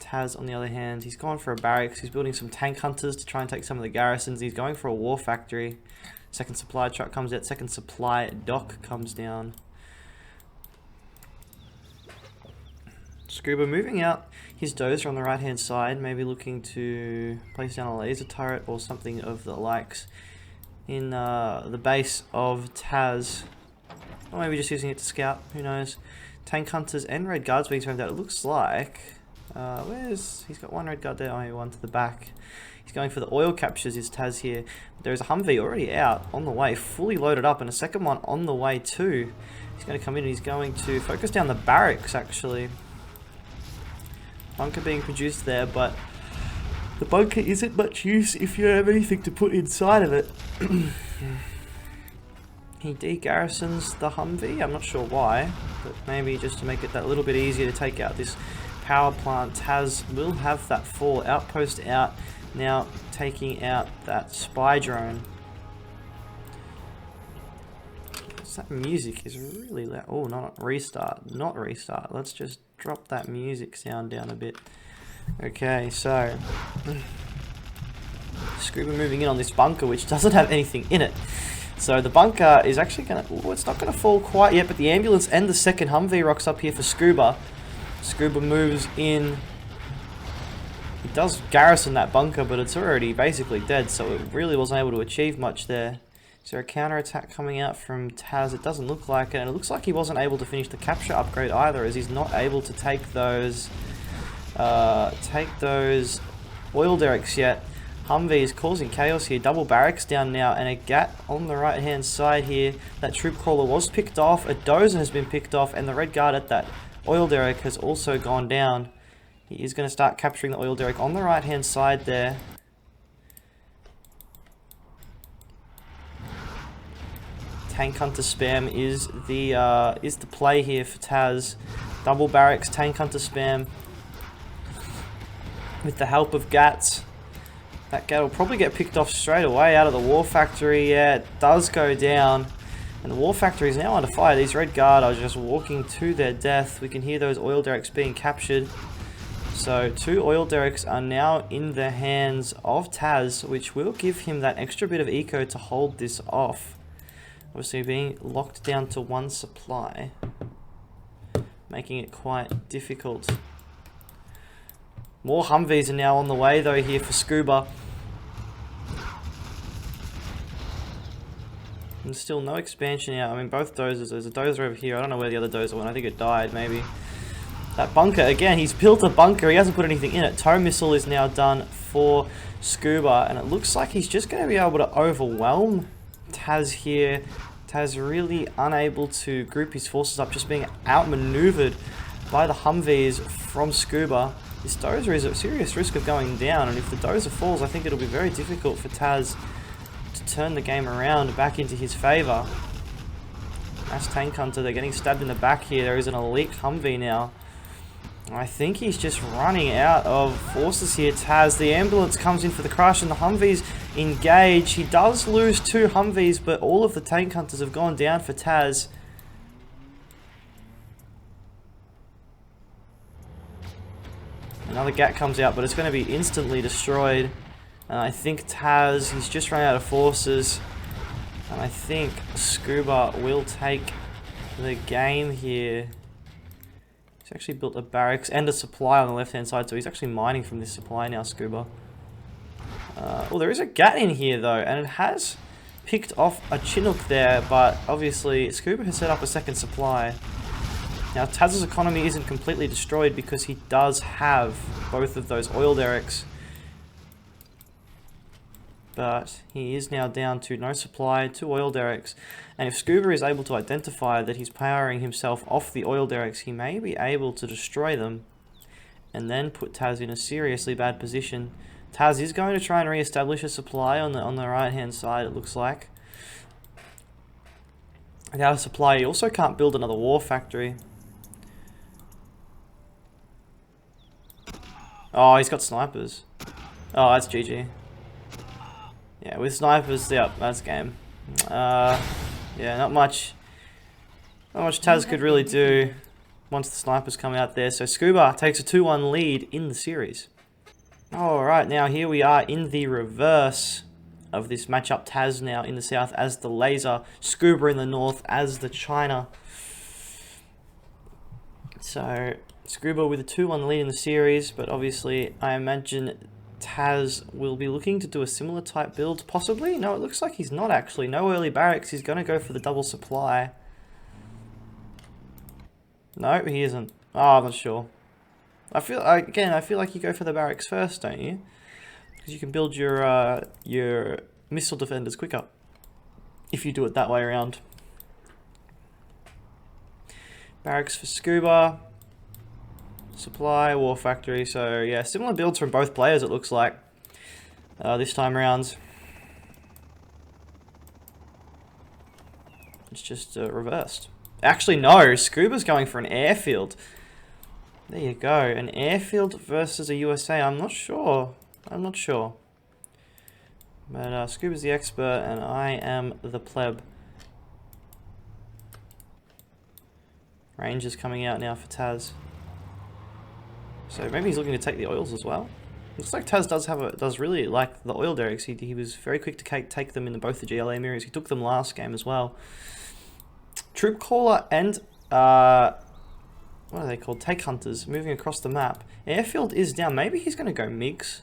Taz, on the other hand, he's gone for a barracks. He's building some tank hunters to try and take some of the garrisons. He's going for a war factory. Second supply truck comes out. Second supply dock comes down. sCuBa moving out his dozer on the right hand side, maybe looking to place down a laser turret or something of the likes in the base of Taz, or maybe just using it to scout, who knows. Tank hunters and red guards being thrown out. It looks like he's got 1 red guard there, only 1 to the back. He's going for the oil captures, is Taz here. There's a Humvee already out on the way, fully loaded up, and a second one on the way too. He's going to come in and he's going to focus down the barracks actually. Bunker being produced there, but the bunker isn't much use if you don't have anything to put inside of it. He de-garrisons the Humvee. I'm not sure why, but maybe just to make it that little bit easier to take out this power plant. Taz will have that 4 outpost out, now taking out that spy drone. That music is really loud. Oh, not restart. Not restart. Let's just drop that music sound down a bit. Okay, so sCuBa moving in on this bunker, which doesn't have anything in it. So the bunker is actually gonna... Oh, it's not gonna fall quite yet, but the ambulance and the second Humvee rocks up here for sCuBa. sCuBa moves in. He does garrison that bunker, but it's already basically dead, so it really wasn't able to achieve much there. Is there a counter-attack coming out from Taz? It doesn't look like it, and it looks like he wasn't able to finish the capture upgrade either, as he's not able to take those oil derricks yet. Humvee is causing chaos here. Double barracks down now, and a GAT on the right-hand side here. That troop crawler was picked off, a dozer has been picked off, and the red guard at that oil derrick has also gone down. He is going to start capturing the oil derrick on the right-hand side there. Tank Hunter spam is the play here for Taz. Double barracks, Tank Hunter spam with the help of GATs. That GAT will probably get picked off straight away out of the war factory. Yeah, it does go down, and the war factory is now under fire. These red guard are just walking to their death. We can hear those oil derricks being captured. So 2 oil derricks are now in the hands of Taz, which will give him that extra bit of eco to hold this off. Obviously being locked down to 1 supply, making it quite difficult. More Humvees are now on the way though here for sCuBa. And still no expansion out. I mean, both dozers. There's a dozer over here. I don't know where the other dozer went. I think it died maybe. That bunker, again, he's built a bunker. He hasn't put anything in it. Tow missile is now done for sCuBa, and it looks like he's just going to be able to overwhelm Taz here. Taz really unable to group his forces up, just being outmaneuvered by the Humvees from sCuBa. This dozer is at serious risk of going down, and if the dozer falls, I think it'll be very difficult for Taz to turn the game around back into his favour. Mass Tank Hunter, they're getting stabbed in the back here. There is an elite Humvee now. I think he's just running out of forces here, Taz. The ambulance comes in for the crush, and the Humvees engage. He does lose 2 Humvees, but all of the Tank Hunters have gone down for Taz. Another GAT comes out, but it's going to be instantly destroyed. And I think Taz, he's just run out of forces. And I think sCuBa will take the game here. He's actually built a barracks and a supply on the left-hand side, so he's actually mining from this supply now, sCuBa. Well, there is a GAT in here, though, and it has picked off a Chinook there, but obviously sCuBa has set up a second supply. Now, Taz's economy isn't completely destroyed because he does have both of those oil derricks. But he is now down to no supply, 2 oil derricks. And if sCuBa is able to identify that he's powering himself off the oil derricks, he may be able to destroy them and then put Taz in a seriously bad position. Taz is going to try and re-establish a supply on the right-hand side, it looks like. Without a supply, he also can't build another war factory. Oh, he's got snipers. Oh, that's GG. Yeah, with snipers, yep, that's game. Yeah, not much Taz could really do once the snipers come out there. So sCuBa takes a 2-1 lead in the series. Alright, now here we are in the reverse of this matchup. Taz now in the south as the laser, sCuBa in the north as the China. So sCuBa with a 2-1 lead in the series, but obviously I imagine Taz will be looking to do a similar type build, possibly? No, it looks like he's not actually. No early barracks, he's going to go for the double supply. No, he isn't. Oh, I'm not sure. I feel like you go for the barracks first, don't you? Because you can build your missile defenders quicker if you do it that way around. Barracks for sCuBa. Supply, war factory. So yeah, similar builds from both players it looks like this time around. It's just reversed. Actually, no. sCuBa's going for an airfield. There you go. An airfield versus a USA. I'm not sure. I'm not sure. But sCuBa's the expert, and I am the pleb. Rangers coming out now for Taz. So maybe he's looking to take the oils as well. Looks like Taz does really like the oil derricks. He was very quick to take them in both the GLA mirrors. He took them last game as well. Troop caller and what are they called? Take hunters moving across the map. Airfield is down. Maybe he's going to go MiGs.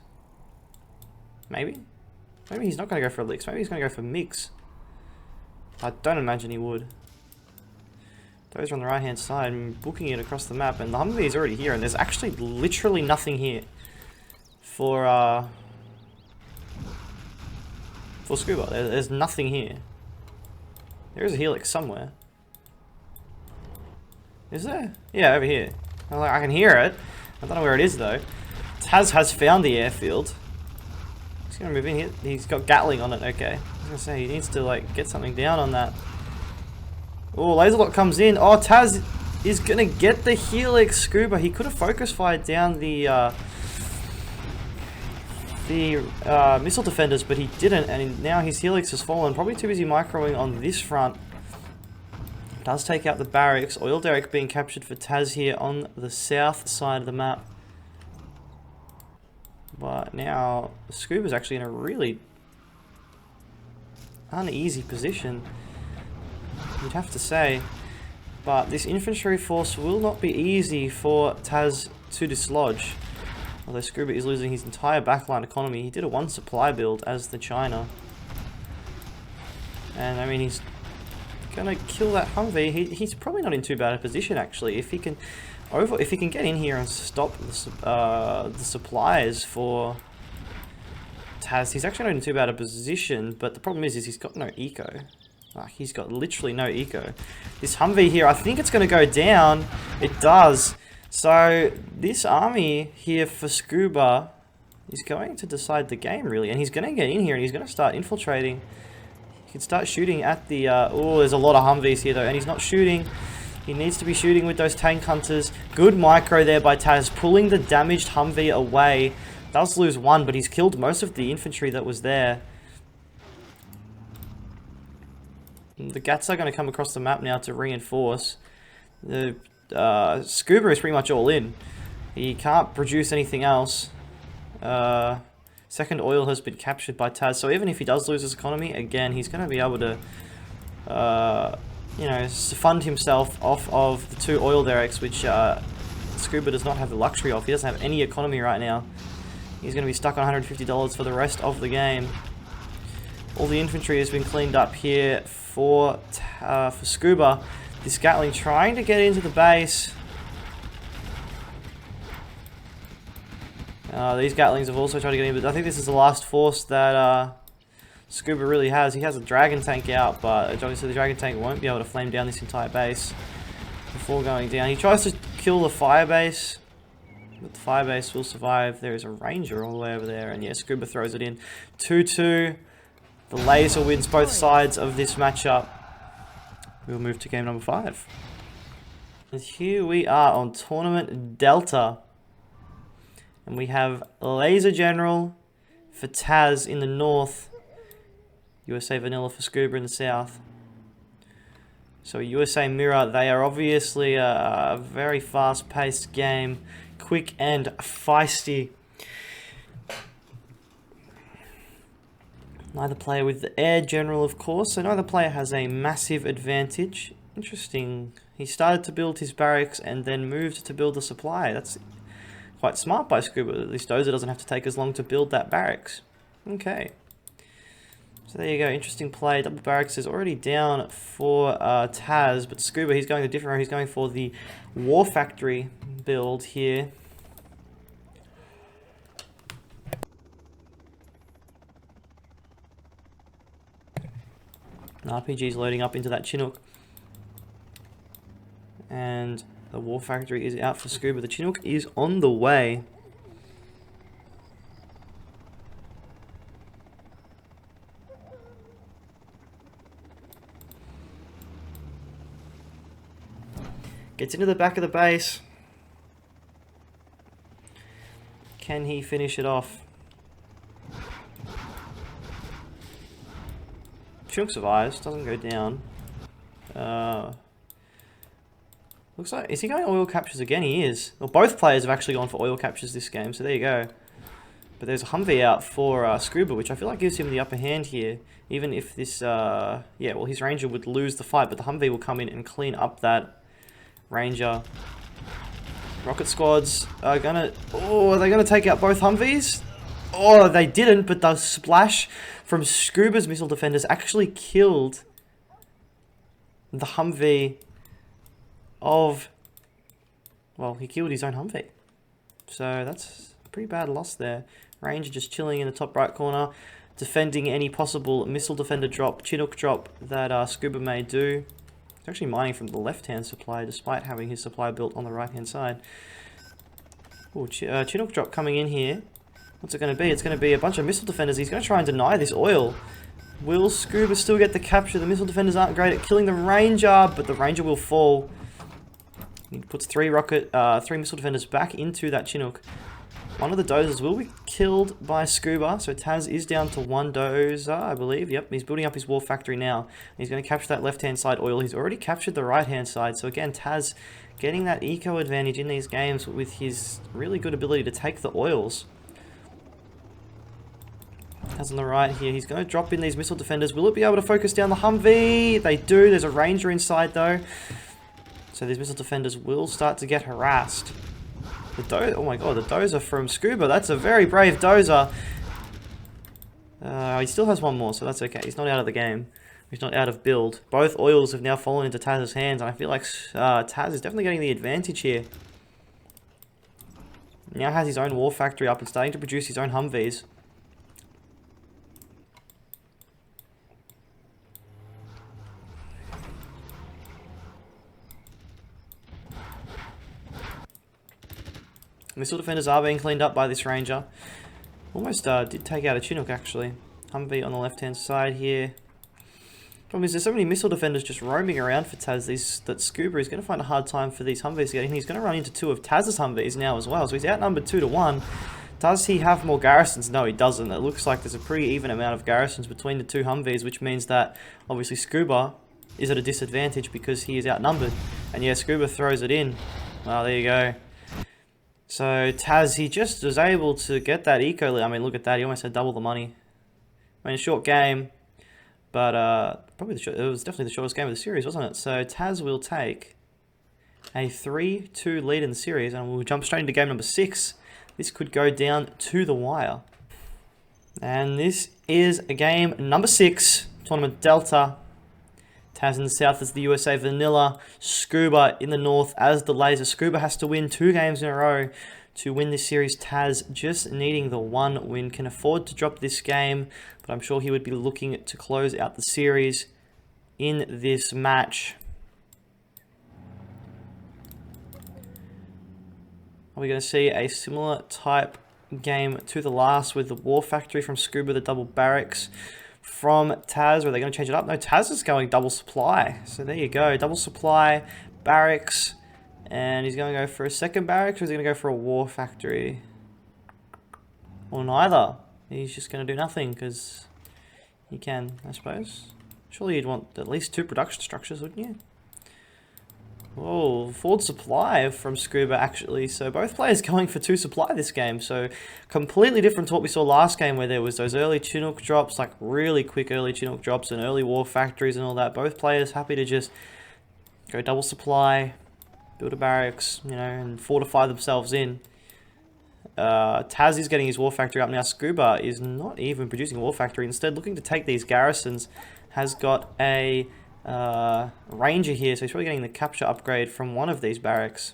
Maybe he's not going to go for Elix. Maybe he's going to go for MiGs. I don't imagine he would. Those are on the right hand side and booking it across the map, and the Humvee is already here, and there's actually literally nothing here for sCuBa. There's nothing here. There is a helix somewhere. Is there? Yeah, over here. I can hear it. I don't know where it is though. Taz has found the airfield. He's gonna move in here. He's got Gatling on it. Okay. I was gonna say he needs to like get something down on that. Oh, laser lock comes in. Oh, Taz is gonna get the helix. sCuBa. He could have focus fired down the missile defenders, but he didn't, and now his helix has fallen. Probably too busy microing on this front. Does take out the barracks. Oil derrick being captured for Taz here on the south side of the map. But now sCuBa's actually in a really uneasy position, you'd have to say. But this infantry force will not be easy for Taz to dislodge. Although sCuBa is losing his entire backline economy. He did a 1 supply build as the China. And I mean, he's gonna kill that Humvee. He's probably not in too bad a position actually. If he can get in here and stop the supplies for Taz, he's actually not in too bad a position. But the problem is he's got no eco. Like, he's got literally no eco. This Humvee here, I think it's gonna go down. It does. So this army here for sCuBa is going to decide the game really, and he's gonna get in here and he's gonna start infiltrating. He can start shooting at the oh, there's a lot of Humvees here though, and he's not shooting. He needs to be shooting with those tank hunters. Good micro there by Taz, pulling the damaged Humvee away. Does lose 1, but he's killed most of the infantry that was there. The Gats are going to come across the map now to reinforce. The sCuBa is pretty much all in. He can't produce anything else. Second oil has been captured by Taz, so even if he does lose his economy, again, he's going to be able to, you know, fund himself off of the 2 oil derricks, which sCuBa does not have the luxury of. He doesn't have any economy right now. He's going to be stuck on $150 for the rest of the game. All the infantry has been cleaned up here for sCuBa. This Gatling trying to get into the base. These Gatlings have also tried to get in, but I think this is the last force that sCuBa really has. He has a Dragon Tank out, but obviously the Dragon Tank won't be able to flame down this entire base before going down. He tries to kill the fire base, but the fire base will survive. There is a Ranger all the way over there, and yeah, sCuBa throws it in. 2-2. The laser wins both sides of this matchup. We'll move to game number 5. And here we are on Tournament Delta. And we have Laser General for Taz in the north. USA Vanilla for sCuBa in the south. So USA Mirror, they are obviously a very fast-paced game. Quick and feisty. Neither player with the Air General, of course, so neither player has a massive advantage. Interesting. He started to build his barracks and then moved to build the supply. That's quite smart by sCuBa. At least Dozer doesn't have to take as long to build that barracks. Okay. So there you go. Interesting play. Double barracks is already down for Taz, but sCuBa, he's going a different route. He's going for the War Factory build here. RPG's loading up into that Chinook. And the War Factory is out for sCuBa. The Chinook is on the way. Gets into the back of the base. Can he finish it off? Chinook survives, doesn't go down. Looks like, is he going oil captures again? He is. Well, both players have actually gone for oil captures this game, so there you go. But there's a Humvee out for sCuBa, which I feel like gives him the upper hand here. Even if this, yeah, well, his Ranger would lose the fight, but the Humvee will come in and clean up that Ranger. Rocket squads are gonna, oh, are they gonna take out both Humvees? Oh, they didn't, but the splash from sCuBa's missile defenders actually killed the Humvee of, well, he killed his own Humvee. So that's a pretty bad loss there. Ranger just chilling in the top right corner, defending any possible missile defender drop, Chinook drop that sCuBa may do. He's actually mining from the left-hand supply, despite having his supply built on the right-hand side. Ooh, Chinook drop coming in here. What's it going to be? It's going to be a bunch of missile defenders. He's going to try and deny this oil. Will sCuBa still get the capture? The missile defenders aren't great at killing the Ranger, but the Ranger will fall. He puts three missile defenders back into that Chinook. One of the dozers will be killed by sCuBa, so Taz is down to one dozer, I believe. Yep, he's building up his war factory now. He's going to capture that left-hand side oil. He's already captured the right-hand side, so again, Taz getting that eco advantage in these games with his really good ability to take the oils. Taz on the right here, he's going to drop in these missile defenders. Will it be able to focus down the Humvee? They do. There's a Ranger inside, though. So these missile defenders will start to get harassed. Oh my god, the dozer from sCuBa. That's a very brave dozer. He still has one more, so that's okay. He's not out of the game. He's not out of build. Both oils have now fallen into Taz's hands, and I feel like Taz is definitely getting the advantage here. Now has his own war factory up and starting to produce his own Humvees. Missile defenders are being cleaned up by this Ranger. Almost did take out a Chinook, actually. Humvee on the left-hand side here. Problem is, there's so many missile defenders just roaming around for Taz that sCuBa is going to find a hard time for these Humvees to get in. He's going to run into two of Taz's Humvees now as well, so he's outnumbered 2-1. Does he have more garrisons? No, he doesn't. It looks like there's a pretty even amount of garrisons between the two Humvees, which means that, obviously, sCuBa is at a disadvantage because he is outnumbered. And yeah, sCuBa throws it in. Well, there you go. So Taz, he just was able to get that eco. I mean, look at that. He almost had double the money. I mean, a short game, but probably it was definitely the shortest game of the series, wasn't it? So Taz will take a 3-2 lead in the series, and we'll jump straight into game number 6. This could go down to the wire. And this is game number 6, Tournament Delta. Taz in the south as the USA Vanilla, sCuBa in the north as the Laser. sCuBa has to win 2 games in a row to win this series. Taz just needing the 1 win, can afford to drop this game, but I'm sure he would be looking to close out the series in this match. Are we going to see a similar type game to the last with the War Factory from sCuBa, the double barracks from Taz? Or are they going to change it up? No, Taz is going double supply. So there you go. Double supply, barracks. And he's going to go for a second barracks, or is he going to go for a war factory? Or neither. He's just going to do nothing because he can, I suppose. Surely you'd want at least 2 production structures, wouldn't you? Oh, forward supply from sCuBa actually. So both players going for 2 supply this game. So completely different to what we saw last game, where there was those early Chinook drops, like really quick early Chinook drops and early war factories and all that. Both players happy to just go double supply, build a barracks, you know, and fortify themselves in. Taz is getting his war factory up now. sCuBa is not even producing a war factory. Instead, looking to take these garrisons. Has got a Ranger here, so he's probably getting the capture upgrade from one of these barracks.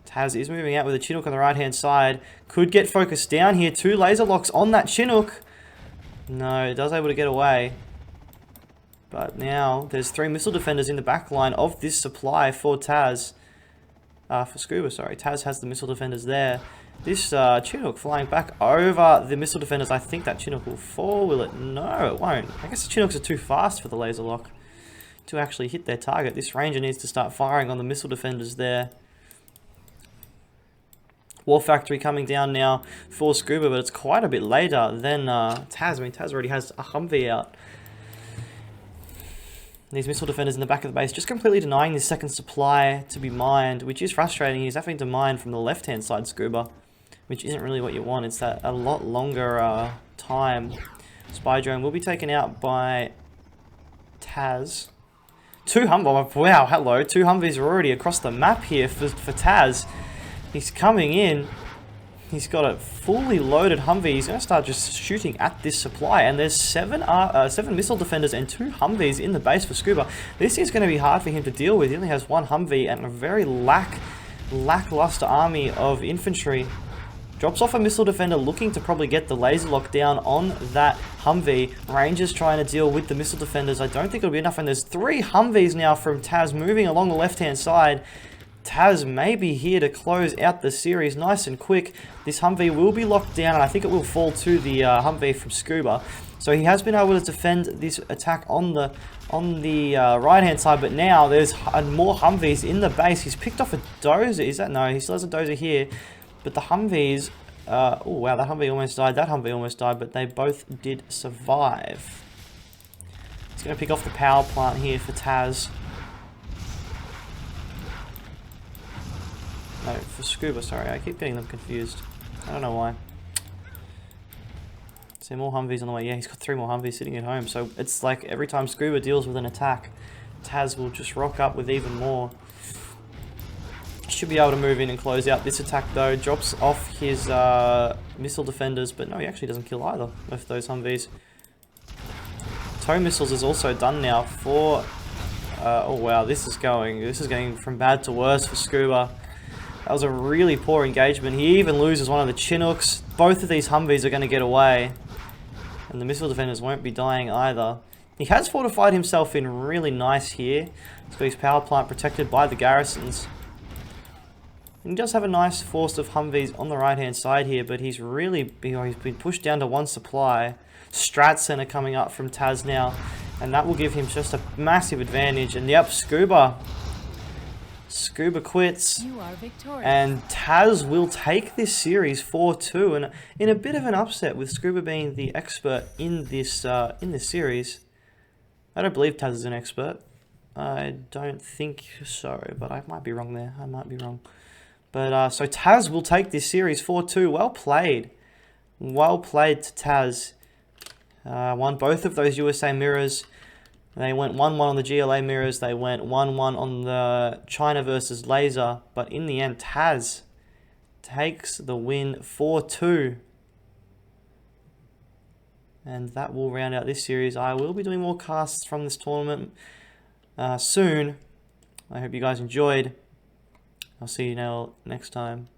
Taz is moving out with a Chinook on the right hand side. Could get focused down here. 2 laser locks on that Chinook. No, it does able to get away. But now there's 3 missile defenders in the back line of this supply for Taz. For sCuBa, sorry. Taz has the missile defenders there. This Chinook flying back over the missile defenders. I think that Chinook will fall, will it? No, it won't. I guess the Chinooks are too fast for the laser lock. to actually hit their target. This ranger needs to start firing on the missile defenders there. War Factory coming down now for sCuBa, but it's quite a bit later than Taz. I mean, Taz already has a Humvee out. These missile defenders in the back of the base just completely denying this second supply to be mined, which is frustrating. He's having to mine from the left-hand side sCuBa, which isn't really what you want. It's that a lot longer time. Spy drone will be taken out by Taz. Wow, hello. 2 Humvees are already across the map here for Taz. He's coming in. He's got a fully loaded Humvee. He's going to start just shooting at this supply. And there's 7 missile defenders and 2 Humvees in the base for sCuBa. This is going to be hard for him to deal with. He only has 1 Humvee and a very lackluster army of infantry. Drops off a missile defender looking to probably get the laser lock down on that Humvee. Rangers trying to deal with the missile defenders. I don't think it'll be enough. And there's 3 Humvees now from Taz moving along the left-hand side. Taz may be here to close out the series nice and quick. This Humvee will be locked down, and I think it will fall to the Humvee from sCuBa. So he has been able to defend this attack on the right-hand side, but now there's more Humvees in the base. He's picked off a dozer. Is that? No, he still has a dozer here. But the Humvees... oh, wow, that Humvee almost died. That Humvee almost died, but they both did survive. He's going to pick off the power plant here for Taz. No, for sCuBa, sorry. I keep getting them confused. I don't know why. See more Humvees on the way. Yeah, he's got 3 more Humvees sitting at home. So it's like every time sCuBa deals with an attack, Taz will just rock up with even more. Should be able to move in and close out this attack though. Drops off his missile defenders, but no, he actually doesn't kill either of those Humvees. Tow missiles is also done now for... oh wow, this is going from bad to worse for sCuBa. That was a really poor engagement. He even loses one of the Chinooks. Both of these Humvees are going to get away. And the missile defenders won't be dying either. He has fortified himself in really nice here. He's got his power plant protected by the garrisons. And he does have a nice force of Humvees on the right-hand side here, but he's really he's been pushed down to 1 supply. Strat Center coming up from Taz now, and that will give him just a massive advantage. And yep, sCuBa quits, and Taz will take this series 4-2, and in a bit of an upset with sCuBa being the expert in this series. I don't believe Taz is an expert. I don't think so, but I might be wrong there. I might be wrong. But so Taz will take this series 4-2. Well played. Well played to Taz. Won both of those USA mirrors. They went 1-1 on the GLA mirrors. They went 1-1 on the China versus laser. But in the end, Taz takes the win 4-2. And that will round out this series. I will be doing more casts from this tournament soon. I hope you guys enjoyed. I'll see you now next time.